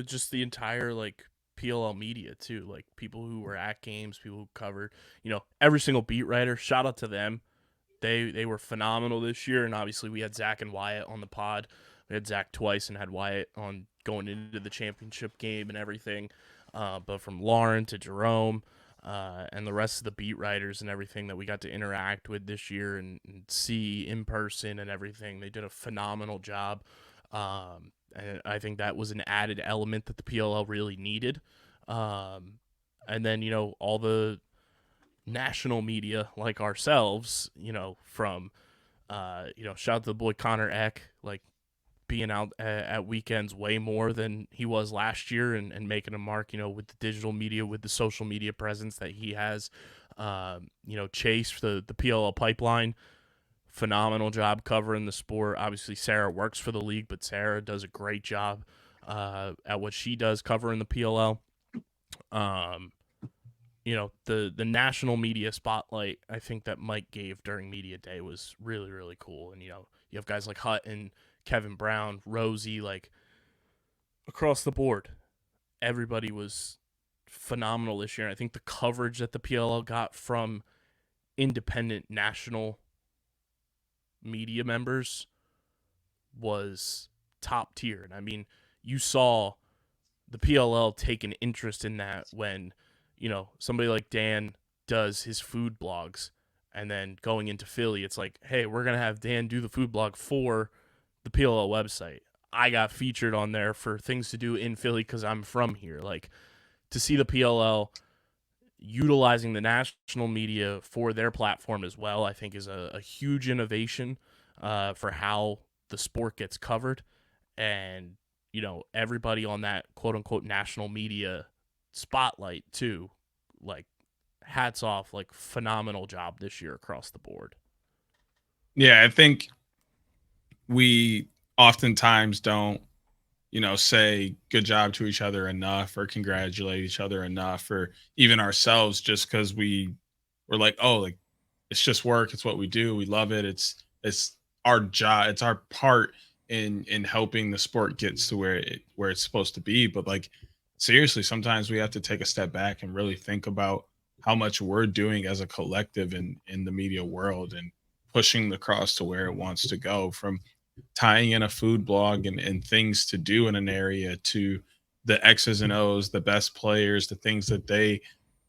just the entire like PLL media too, like people who were at games, people who covered, every single beat writer, shout out to them. they were phenomenal this year, and obviously we had Zach and Wyatt on the pod. We had Zach twice and had Wyatt on going into the championship game and everything. But from Lauren to Jerome and the rest of the beat writers and everything that we got to interact with this year and see in person and everything, they did a phenomenal job. And I think that was an added element that the PLL really needed. And then, all the national media like ourselves, from, shout out to the boy Connor Eck, like being out at weekends way more than he was last year and making a mark, with the digital media, with the social media presence that he has. Chase, the PLL pipeline, phenomenal job covering the sport. Obviously, Sarah works for the league, but Sarah does a great job at what she does covering the PLL. The national media spotlight, I think that Mike gave during media day was really, really cool. And, you have guys like Hutton, Kevin Brown, Rosie, like across the board, everybody was phenomenal this year. And I think the coverage that the PLL got from independent national media members was top tier. And I mean, you saw the PLL take an interest in that when, somebody like Dan does his food blogs, and then going into Philly, it's like, hey, we're going to have Dan do the food blog for the PLL website. I got featured on there for things to do in Philly because I'm from here. Like, to see the PLL utilizing the national media for their platform as well, I think is a huge innovation for how the sport gets covered. And, everybody on that quote-unquote national media spotlight too, like, hats off, like, phenomenal job this year across the board. Yeah, I think we oftentimes don't, say good job to each other enough or congratulate each other enough, or even ourselves, just because we're like, oh, like, it's just work. It's what we do. We love it. It's our job. It's our part in helping the sport get to where it's supposed to be. But like, seriously, sometimes we have to take a step back and really think about how much we're doing as a collective in the media world and pushing lacrosse to where it wants to go, from tying in a food blog and things to do in an area to the X's and O's, the best players, the things that they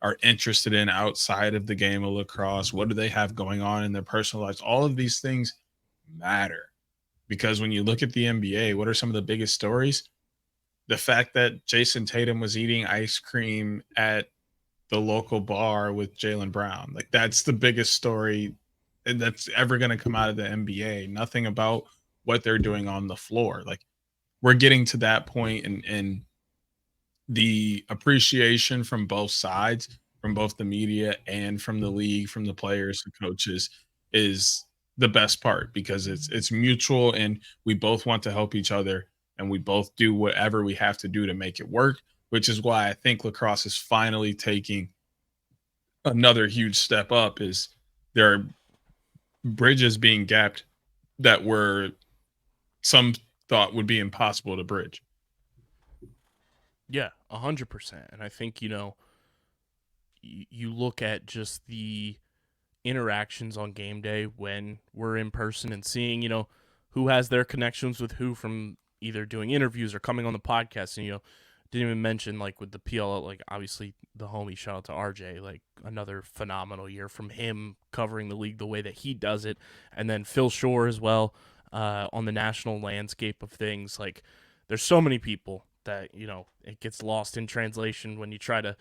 are interested in outside of the game of lacrosse. What do they have going on in their personal lives? All of these things matter, because when you look at the NBA, what are some of the biggest stories? The fact that Jason Tatum was eating ice cream at the local bar with Jaylen Brown. Like, that's the biggest story that's ever going to come out of the NBA. Nothing about what they're doing on the floor. Like, we're getting to that point, and the appreciation from both sides, from both the media and from the league, from the players, the coaches, is the best part, because it's mutual, and we both want to help each other, and we both do whatever we have to do to make it work, which is why I think lacrosse is finally taking another huge step up. Is there are bridges being gapped that were some thought would be impossible to bridge. Yeah, 100%. And I think, you look at just the interactions on game day when we're in person and seeing, who has their connections with who from either doing interviews or coming on the podcast. And, didn't even mention, like, with the PLL, like, obviously the homie, shout out to RJ, like, another phenomenal year from him covering the league the way that he does it. And then Phil Shore as well on the national landscape of things. Like, there's so many people that, it gets lost in translation when you try to,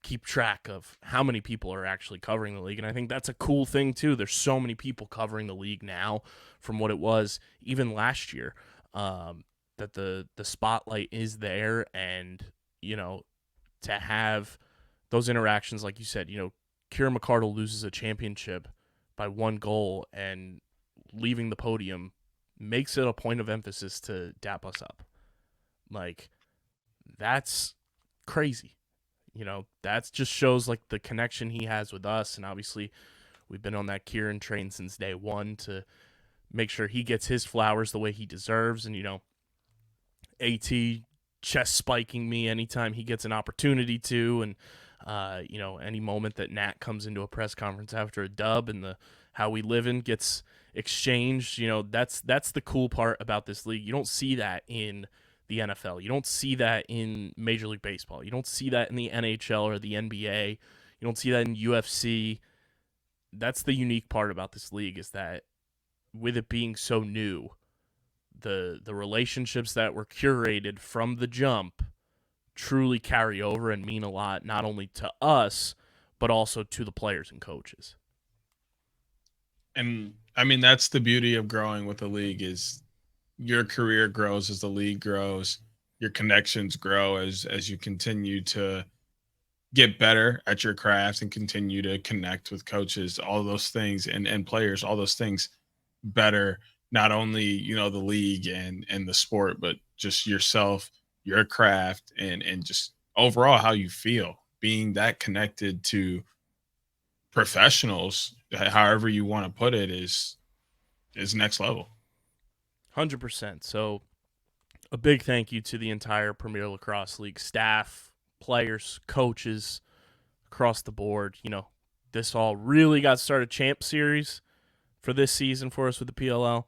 keep track of how many people are actually covering the league. And I think that's a cool thing too. There's so many people covering the league now from what it was even last year, that the spotlight is there. And, to have those interactions, like you said, Kira McCardle loses a championship by 1 goal and leaving the podium makes it a point of emphasis to dap us up. Like, that's crazy. That just shows, like, the connection he has with us. And obviously we've been on that Kieran train since day one to make sure he gets his flowers the way he deserves. And, AT chest spiking me anytime he gets an opportunity to. And, any moment that Nat comes into a press conference after a dub and the how we live in gets exchanged. You know, that's the cool part about this league. You don't see that in the NFL. You don't see that in Major League Baseball. You don't see that in the NHL or the NBA. You don't see that in UFC. That's the unique part about this league, is that with it being so new, the relationships that were curated from the jump truly carry over and mean a lot, not only to us, but also to the players and coaches. And I mean, that's the beauty of growing with the league, is your career grows as the league grows, your connections grow as you continue to get better at your craft and continue to connect with coaches, all those things, and players, all those things better, not only, you know, the league and the sport, but just yourself, your craft, and just overall how you feel being that connected to professionals, however you want to put it, is next level. 100%. So a big thank you to the entire Premier Lacrosse League staff, players, coaches across the board. You know, this all really got started champ series for this season for us with the PLL.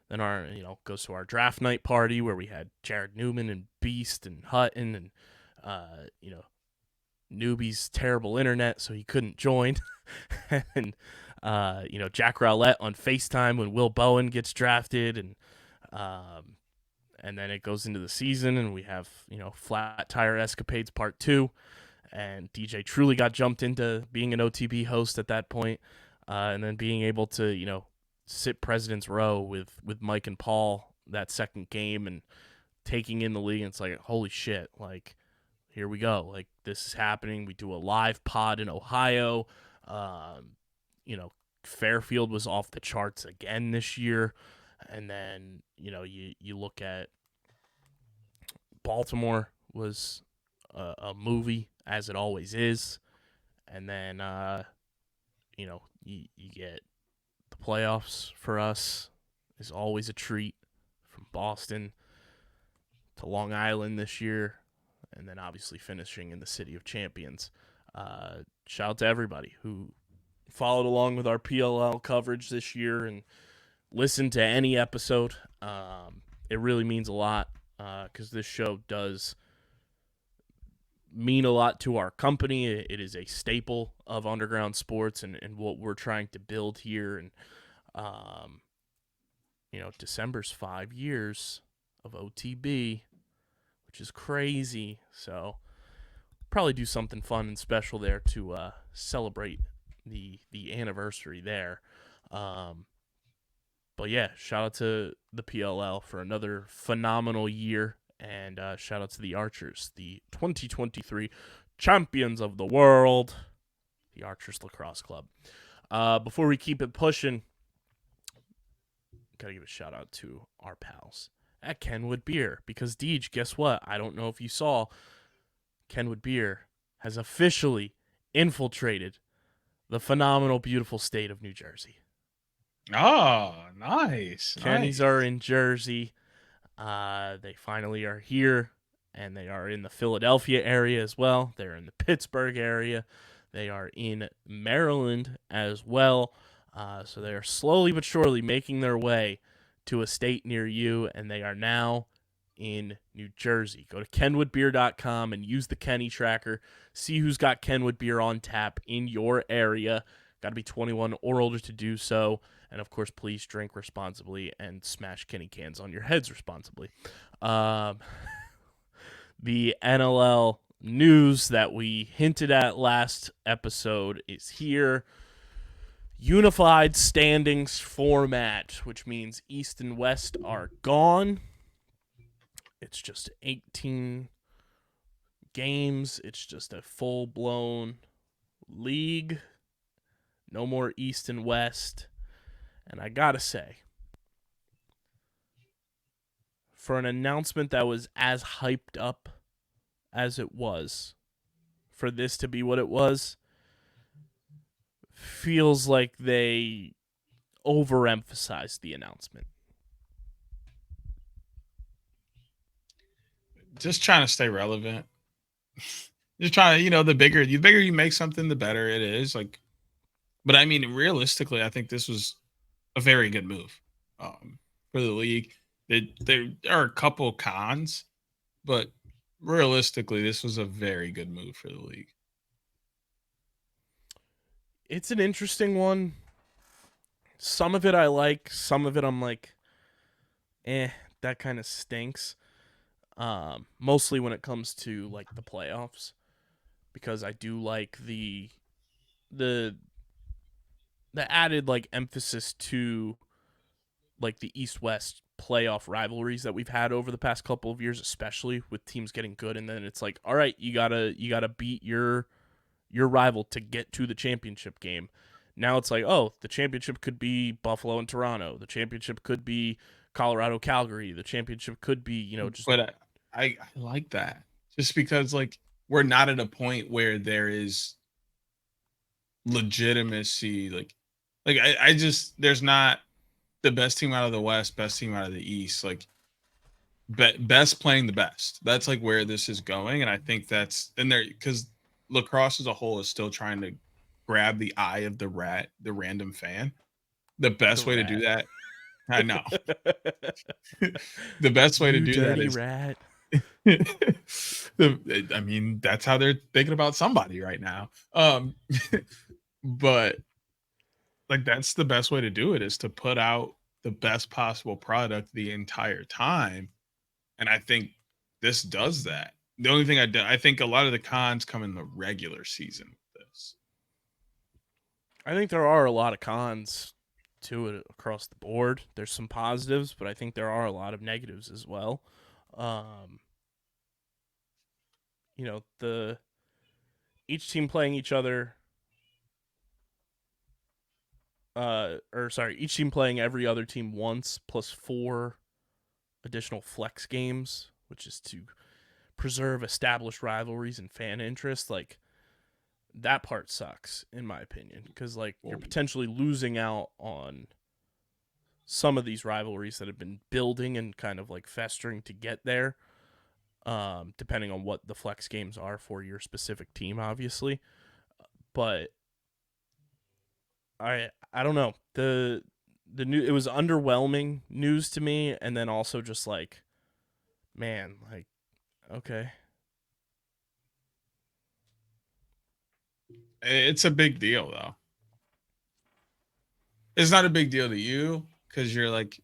Then our, you know, goes to our draft night party where we had Jared Newman and Beast and Hutton and, you know, Newbie's terrible internet, so he couldn't join. And, you know, Jack Rowlett on FaceTime when Will Bowen gets drafted. And then it goes into the season and we have, you know, Flat Tire Escapades Part 2. And DJ truly got jumped into being an OTB host at that point. And then being able to, you know, sit President's Row with Mike and Paul that second game and taking in the league. And it's like, holy shit, like, here we go. Like, this is happening. We do a live pod in Ohio. You know, Fairfield was off the charts again this year. And then, you know, you look at Baltimore was a movie, as it always is. And then, you know, you get the playoffs for us is always a treat, from Boston to Long Island this year, and then obviously finishing in the City of Champions. Shout out to everybody who followed along with our PLL coverage this year and listened to any episode. It really means a lot, because this show does mean a lot to our company. It is a staple of underground sports and what we're trying to build here. And, you know, December's 5 years of OTB, which is crazy. So probably do something fun and special there to celebrate the anniversary there. But yeah, shout out to the PLL for another phenomenal year. And shout out to the Archers, the 2023 champions of the world, the Archers Lacrosse Club. Before we keep it pushing, got to give a shout out to our pals at Kenwood Beer. Because, Deej, guess what? I don't know if you saw, Kenwood Beer has officially infiltrated the phenomenal, beautiful state of New Jersey. Oh, nice. Kenny's are in Jersey. They finally are here, and they are in the Philadelphia area as well. They're in the Pittsburgh area. They are in Maryland as well. So they are slowly but surely making their way to a state near you, and they are now in New Jersey. Go to kenwoodbeer.com and use the Kenny tracker. See who's got Kenwood Beer on tap in your area. Got to be 21 or older to do so. And, of course, please drink responsibly and smash Kenny cans on your heads responsibly. The NLL news that we hinted at last episode is here. Unified standings format, which means East and West are gone. It's just 18 games. It's just a full-blown league. No more East and West. And I gotta say, for an announcement that was as hyped up as it was, for this to be what it was, feels like they overemphasized the announcement. Just trying to stay relevant. Just trying to, you know, the bigger you make something, the better it is. Like, But I mean, realistically, I think this was a very good move for the league. There are a couple cons, but realistically, this was a very good move for the league. It's an interesting one. Some of it I like, some of it I'm like, that kind of stinks. Mostly when it comes to like the playoffs, because I do like the the added like emphasis to like the East West playoff rivalries that we've had over the past couple of years, especially with teams getting good, and then it's like, all right, you gotta beat your rival to get to the championship game. Now it's like, oh, the championship could be Buffalo and Toronto. The championship could be Colorado, Calgary. The championship could be, just But I like that just because like we're not at a point where there is legitimacy. Like I just there's not the best team out of the West, best team out of the East. Like best playing the best. That's like where this is going, and I think that's in there because lacrosse as a whole is still trying to grab the eye of the random fan. The best the way to do rat. that, I know. The best way to You do that dirty is rat. I mean, that's how they're thinking about somebody right now. But like that's the best way to do it is to put out the best possible product the entire time. And I think this does that. The only thing I think a lot of the cons come in the regular season with this. I think there are a lot of cons to it across the board. There's some positives, but I think there are a lot of negatives as well. Um, the each team playing each other, each team playing every other team once, plus 4 additional flex games, which is to preserve established rivalries and fan interest. Like, that part sucks in my opinion, because like you're potentially losing out on some of these rivalries that have been building and kind of like festering to get there, depending on what the flex games are for your specific team, obviously. But I don't know, the new, it was underwhelming news to me, and then also just like, man, like, okay. It's a big deal though. It's not a big deal to you because you're like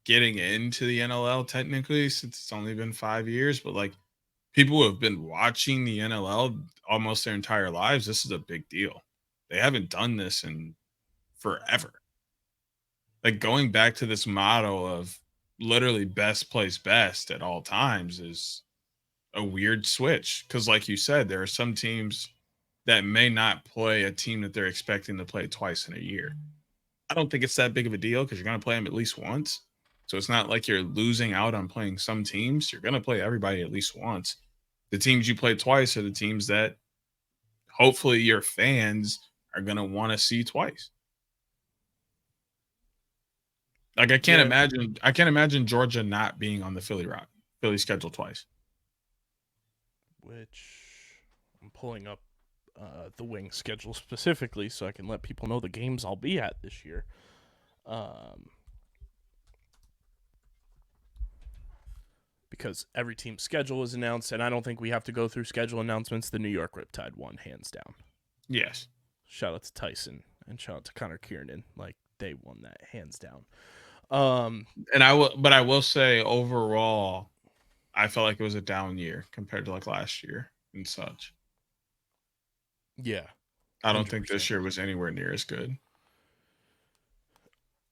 getting into the NLL technically since it's only been 5 years, but like people who have been watching the NLL almost their entire lives, this is a big deal. They haven't done this in forever. Like going back to this motto of literally best plays best at all times is a weird switch because like you said, there are some teams that may not play a team that they're expecting to play twice in a year. I don't think it's that big of a deal because you're going to play them at least once. So it's not like you're losing out on playing some teams. You're going to play everybody at least once. The teams you play twice are the teams that hopefully your fans are going to want to see twice. Like I can't imagine Georgia not being on the Philly schedule twice. Which I'm pulling up the wing schedule specifically so I can let people know the games I'll be at this year. Because every team's schedule is announced, and I don't think we have to go through schedule announcements. The New York Riptide won, hands down. Yes. Shout out to Tyson and shout out to Connor Kiernan. Like, they won that hands down. And I will say overall, I felt like it was a down year compared to like last year and such. Yeah. I don't think this year was anywhere near as good.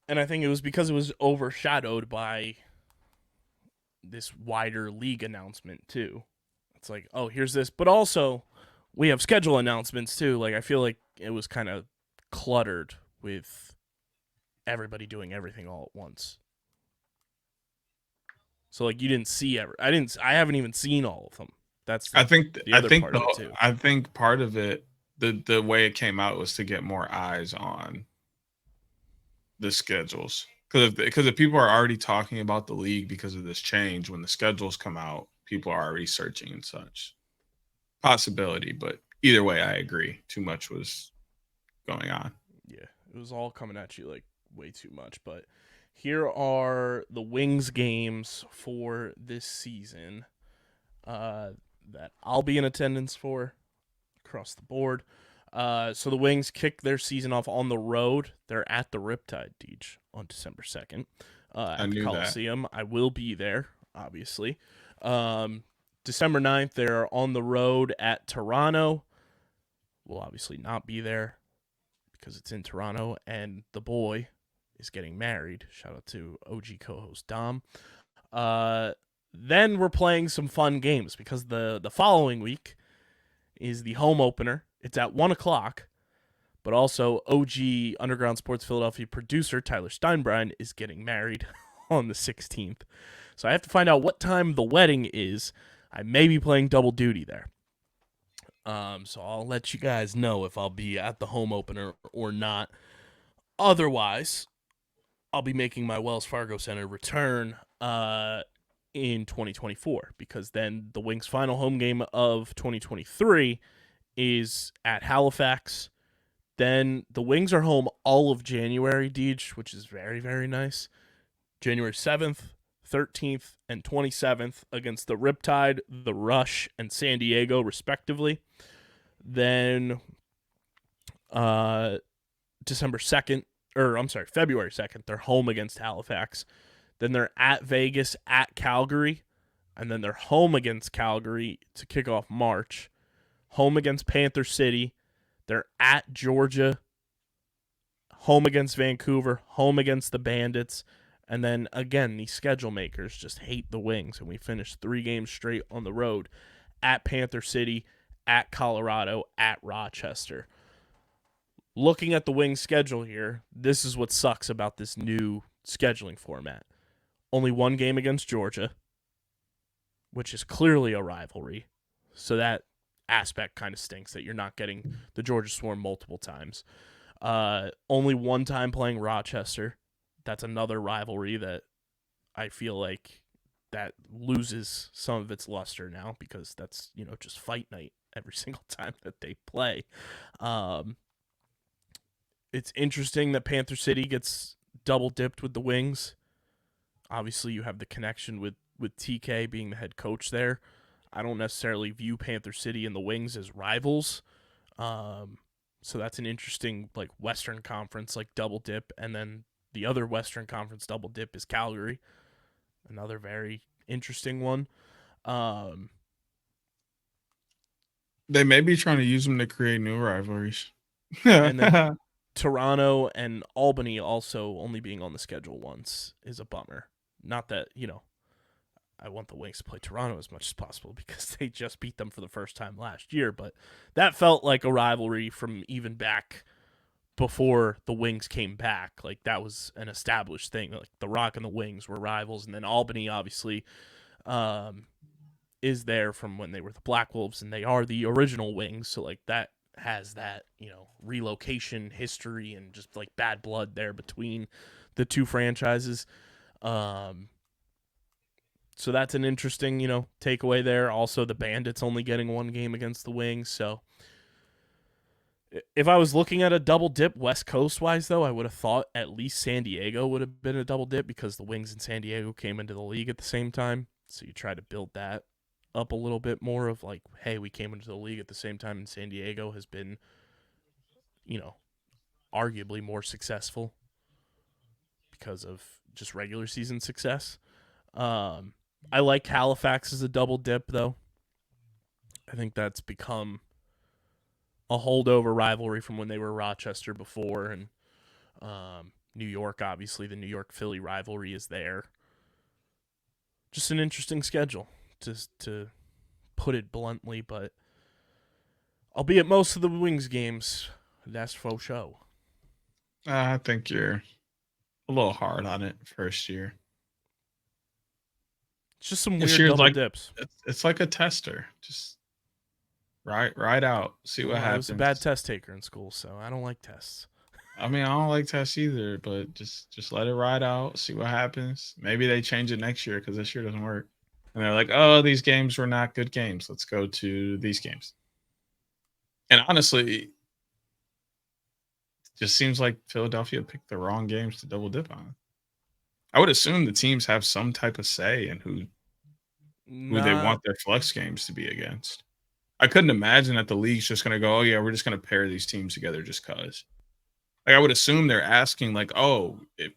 And I think it was because it was overshadowed by this wider league announcement too. It's like, oh, here's this, but also we have schedule announcements too. Like, I feel like it was kind of cluttered with everybody doing everything all at once. So like you didn't see I haven't even seen all of them. That's I think part of it too. I think part of it, the way it came out was to get more eyes on the schedules. Because if people are already talking about the league because of this change, when the schedules come out, people are already searching and such. Possibility, but either way, I agree. Too much was going on. Yeah, it was all coming at you like way too much. But here are the Wings games for this season that I'll be in attendance for across the board. So the Wings kick their season off on the road. They're at the Riptide, Deej, on December 2nd I at the knew that. Coliseum. I will be there, obviously. December 9th, they're on the road at Toronto. We'll obviously not be there because it's in Toronto, and the boy is getting married. Shout out to OG co-host Dom. Then we're playing some fun games because the following week is the home opener. It's at 1 o'clock, but also OG Underground Sports Philadelphia producer Tyler Steinbrine is getting married on the 16th. So I have to find out what time the wedding is. I may be playing double duty there. So I'll let you guys know if I'll be at the home opener or not. Otherwise, I'll be making my Wells Fargo Center return in 2024 because then the Wings' final home game of 2023 is at Halifax. Then the Wings are home all of January, Deej, which is very, very nice. January 7th, 13th, and 27th against the Riptide, the Rush, and San Diego, respectively. Then February 2nd, they're home against Halifax. Then they're at Vegas, at Calgary, and then they're home against Calgary to kick off March. Home against Panther City. They're at Georgia, home against Vancouver, home against the Bandits. And then, again, these schedule makers just hate the Wings. And we finished 3 games straight on the road at Panther City, at Colorado, at Rochester. Looking at the Wings schedule here, this is what sucks about this new scheduling format. Only 1 game against Georgia, which is clearly a rivalry. So that aspect kind of stinks that you're not getting the Georgia Swarm multiple times. Only 1 time playing Rochester. That's another rivalry that I feel like that loses some of its luster now because that's, just fight night every single time that they play. It's interesting that Panther City gets double dipped with the Wings. Obviously, you have the connection with TK being the head coach there. I don't necessarily view Panther City and the Wings as rivals. So that's an interesting Western Conference double dip, and then the other Western Conference double dip is Calgary, another very interesting one. They may be trying to use them to create new rivalries. And then Toronto and Albany also only being on the schedule once is a bummer. Not that, I want the Wings to play Toronto as much as possible because they just beat them for the first time last year, but that felt like a rivalry from even back before the Wings came back. That was an established thing. The Rock and the Wings were rivals, and then Albany obviously is there from when they were the Black Wolves, and they are the original Wings, so that has that, relocation history and just bad blood there between the two franchises. So that's an interesting, takeaway there. Also, the Bandits only getting 1 game against the Wings. So if I was looking at a double dip West Coast wise, though, I would have thought at least San Diego would have been a double dip because the Wings and San Diego came into the league at the same time. So you try to build that up a little bit more of hey, we came into the league at the same time, and San Diego has been, arguably more successful because of just regular season success. I like Halifax as a double dip, though. I think that's become a holdover rivalry from when they were Rochester before, and New York, obviously, the New York-Philly rivalry is there. Just an interesting schedule, to put it bluntly, but I'll be at most of the Wings games. That's faux show. I think you're a little hard on it first year. It's just some weird double dips. It's like a tester. Just ride out, see what happens. I was a bad test taker in school, so I don't like tests. I mean, I don't like tests either, but just let it ride out, see what happens. Maybe they change it next year because this year doesn't work. And they're like, oh, these games were not good games. Let's go to these games. And honestly, just seems like Philadelphia picked the wrong games to double dip on. I would assume the teams have some type of say in who they want their flex games to be against. I couldn't imagine that the league's just going to go, oh yeah, we're just going to pair these teams together just cause. Like I would assume they're asking like, oh, if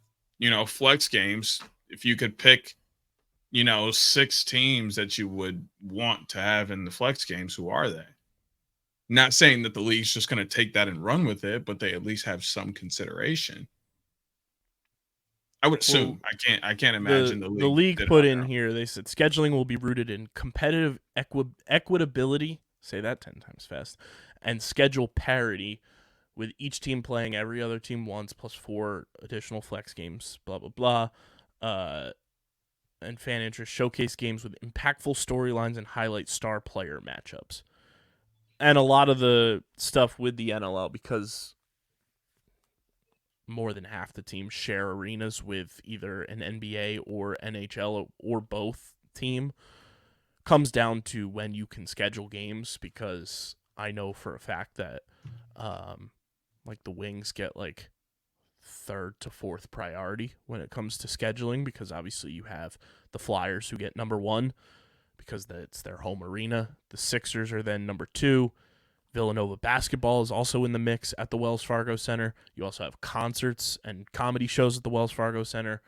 flex games, if you could pick 6 teams that you would want to have in the flex games, who are they? Not saying that the league's just going to take that and run with it, but they at least have some consideration. I would assume. Well, I can't imagine the league put in here. They said scheduling will be rooted in competitive equitability. Say that 10 times fast, and schedule parity, with each team playing every other team once plus 4 additional flex games. Blah blah blah. And fan interest showcase games with impactful storylines and highlight star player matchups. And a lot of the stuff with the NLL, because more than half the teams share arenas with either an NBA or NHL or both team, comes down to when you can schedule games, because I know for a fact that like the Wings get like 3rd to 4th priority when it comes to scheduling, because obviously you have the Flyers who get number 1 because it's their home arena. The Sixers are then number 2. Villanova basketball is also in the mix at the Wells Fargo Center. You also have concerts and comedy shows at the Wells Fargo Center,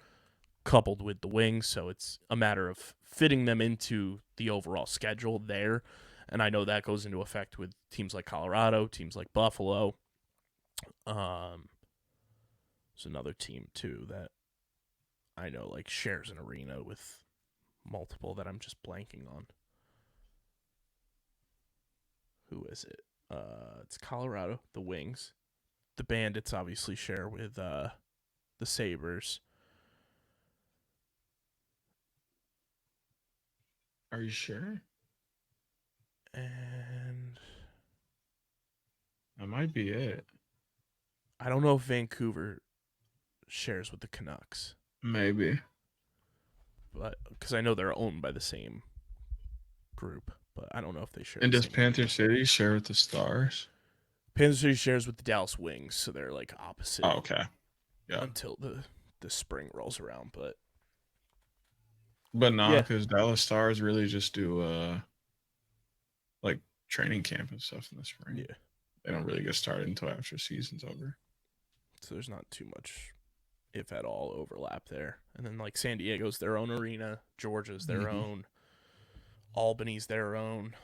coupled with the Wings, so it's a matter of fitting them into the overall schedule there. And I know that goes into effect with teams like Colorado, teams like Buffalo. There's another team too that I know like shares an arena with multiple that I'm just blanking on. Who is it? It's Colorado, the Wings. The Bandits obviously share with the Sabres. Are you sure? And that might be it. I don't know if Vancouver shares with the Canucks. Maybe. But because I know they're owned by the same group, but I don't know if they share. And does Panther City share with the Stars? Panther City shares with the Dallas Wings, so they're like opposite. Oh, okay. Yeah. Until the spring rolls around, but no, because Dallas Stars really just do like training camp and stuff in the spring. Yeah. They don't really get started until after season's over. So there's not too much, if at all, overlap there. And then like San Diego's their own arena, Georgia's their own, Albany's their own,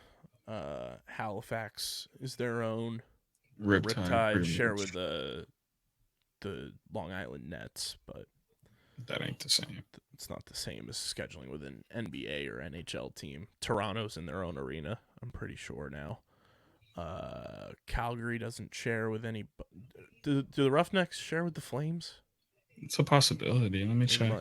Halifax is their own. Riptide share with the Long Island Nets, but that ain't the same. It's not the same as scheduling with an NBA or NHL team. Toronto's in their own arena, I'm pretty sure now. Calgary doesn't share with any. Do the Roughnecks share with the Flames? It's a possibility. Let me check.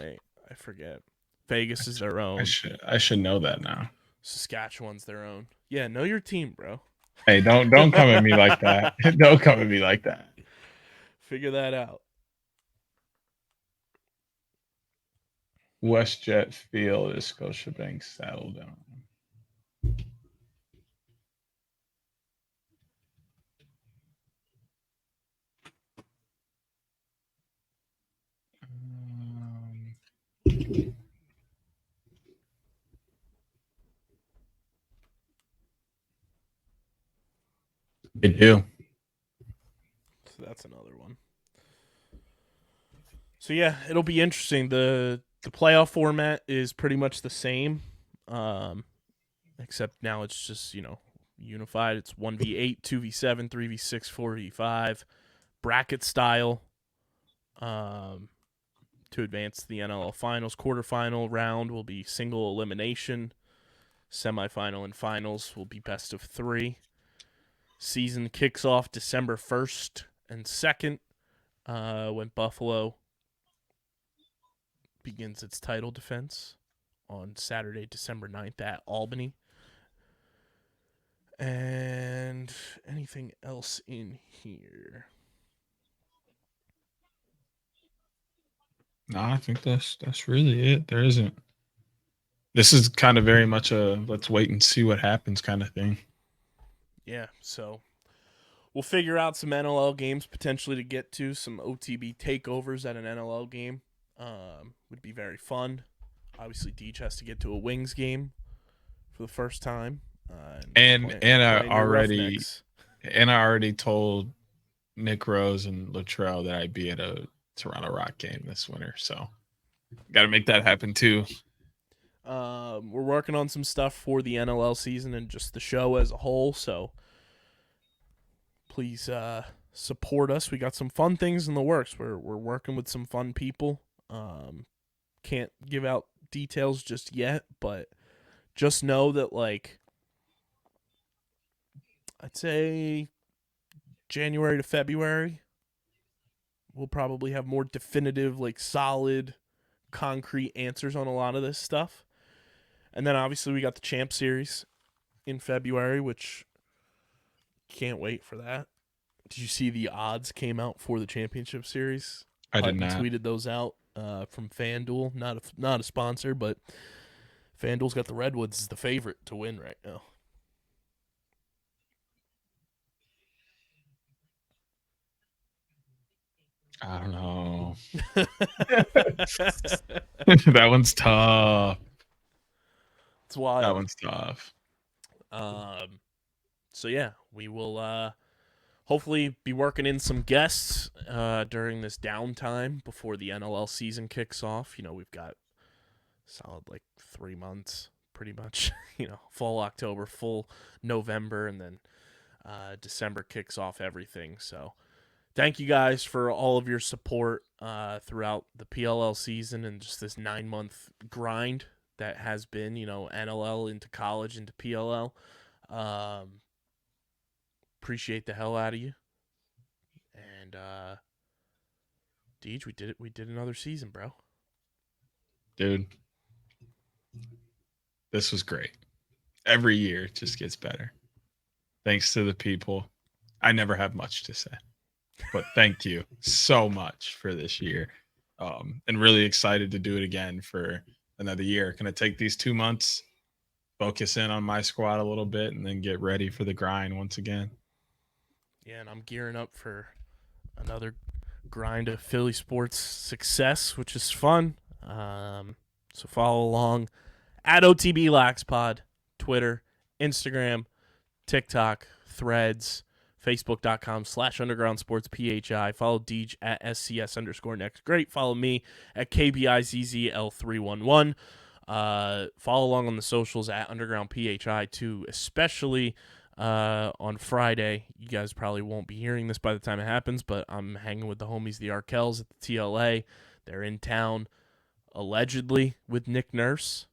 I forget. Vegas is their own. I should know that now. Saskatchewan's their own. Yeah, know your team, bro. Hey, don't come at me like that. Don't come at me like that. Figure that out. WestJet Field is Scotiabank Saddledome. They do. So that's another one. So yeah, it'll be interesting. The playoff format is pretty much the same, except now it's just unified. It's 1v8, 2v7, 3v6, 4v5, bracket style. To advance to the NLL finals, quarterfinal round will be single elimination. Semifinal and finals will be best of 3. Season kicks off December 1st and 2nd when Buffalo begins its title defense on Saturday, December 9th at Albany. And anything else in here? No, I think that's really it. There isn't. This is kind of very much a let's wait and see what happens kind of thing. Yeah, so We'll figure out some NLL games potentially to get to, some OTB takeovers at an NLL game. Would be very fun. Obviously, Deej has to get to a Wings game for the first time. And I Roughnecks. already told Nick Rose and Latrell that I'd be at a Toronto Rock game this winter, so got to make that happen too. We're working on some stuff for the NLL season and just the show as a whole, so please support us. We got some fun things in the works. We're working with some fun people. Can't give out details just yet, but just know that, like, I'd say January to February, we'll probably have more definitive, like, solid, concrete answers on a lot of this stuff. And then obviously we got the Champ Series in February, which can't wait for that. Did you see the odds came out for the Championship Series? I did not. Tweeted those out from FanDuel, not a sponsor, but FanDuel's got the Redwoods as the favorite to win right now. I don't know. That one's tough. It's wild. That one's tough. So yeah, we will hopefully be working in some guests during this downtime before the NLL season kicks off. You know, we've got solid 3 months, pretty much. You know, full October, full November, and then December kicks off everything. So thank you guys for all of your support throughout the PLL season and just this 9-month grind that has been, you know, NLL into college into PLL. Appreciate the hell out of you. And Deej, we did another season, bro. Dude, this was great. Every year it just gets better. Thanks to the people. I never have much to say, but thank you so much for this year. And really excited to do it again for another year. Gonna take these 2 months, focus in on my squad a little bit, and then get ready for the grind once again. Yeah, and I'm gearing up for another grind of Philly sports success, which is fun. So follow along at OTB LaxPod, Twitter, Instagram, TikTok, Threads, Facebook.com/UndergroundSportsPHI. Follow Deej at SCS_next. Great. Follow me at KBIZZL311. Follow along on the socials at UndergroundPHI too, especially on Friday. You guys probably won't be hearing this by the time it happens, but I'm hanging with the homies, the Arkells, at the TLA. They're in town, allegedly, with Nick Nurse.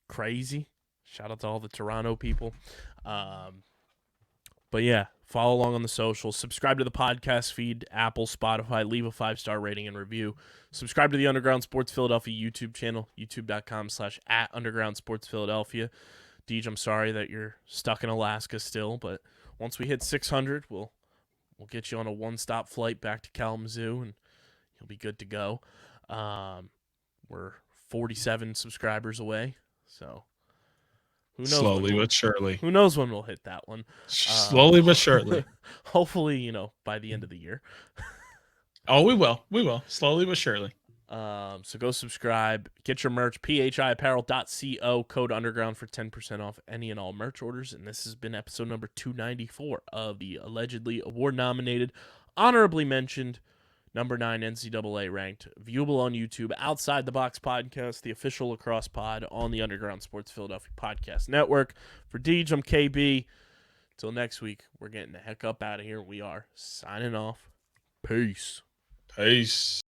Crazy. Shout out to all the Toronto people. But yeah, follow along on the socials. Subscribe to the podcast feed, Apple, Spotify. Leave a 5-star rating and review. Subscribe to the Underground Sports Philadelphia YouTube channel, youtube.com/@UndergroundSportsPhiladelphia. Deej, I'm sorry that you're stuck in Alaska still, but once we hit 600, we'll get you on a one-stop flight back to Kalamazoo, and you'll be good to go. We're 47 subscribers away, so who knows? Slowly but surely. Who knows when we'll hit that one? Slowly but surely. Hopefully, you know, by the end of the year. Oh, we will. We will. Slowly but surely. So go subscribe. Get your merch, phiapparel.co, code underground for 10% off any and all merch orders. And this has been episode number 294 of the allegedly award-nominated, honorably mentioned, number 9 NCAA ranked, viewable on YouTube, Outside the Box podcast, the official lacrosse pod on the Underground Sports Philadelphia Podcast Network. For Deej, I'm KB. Till next week, we're getting the heck up out of here. We are signing off. Peace. Peace.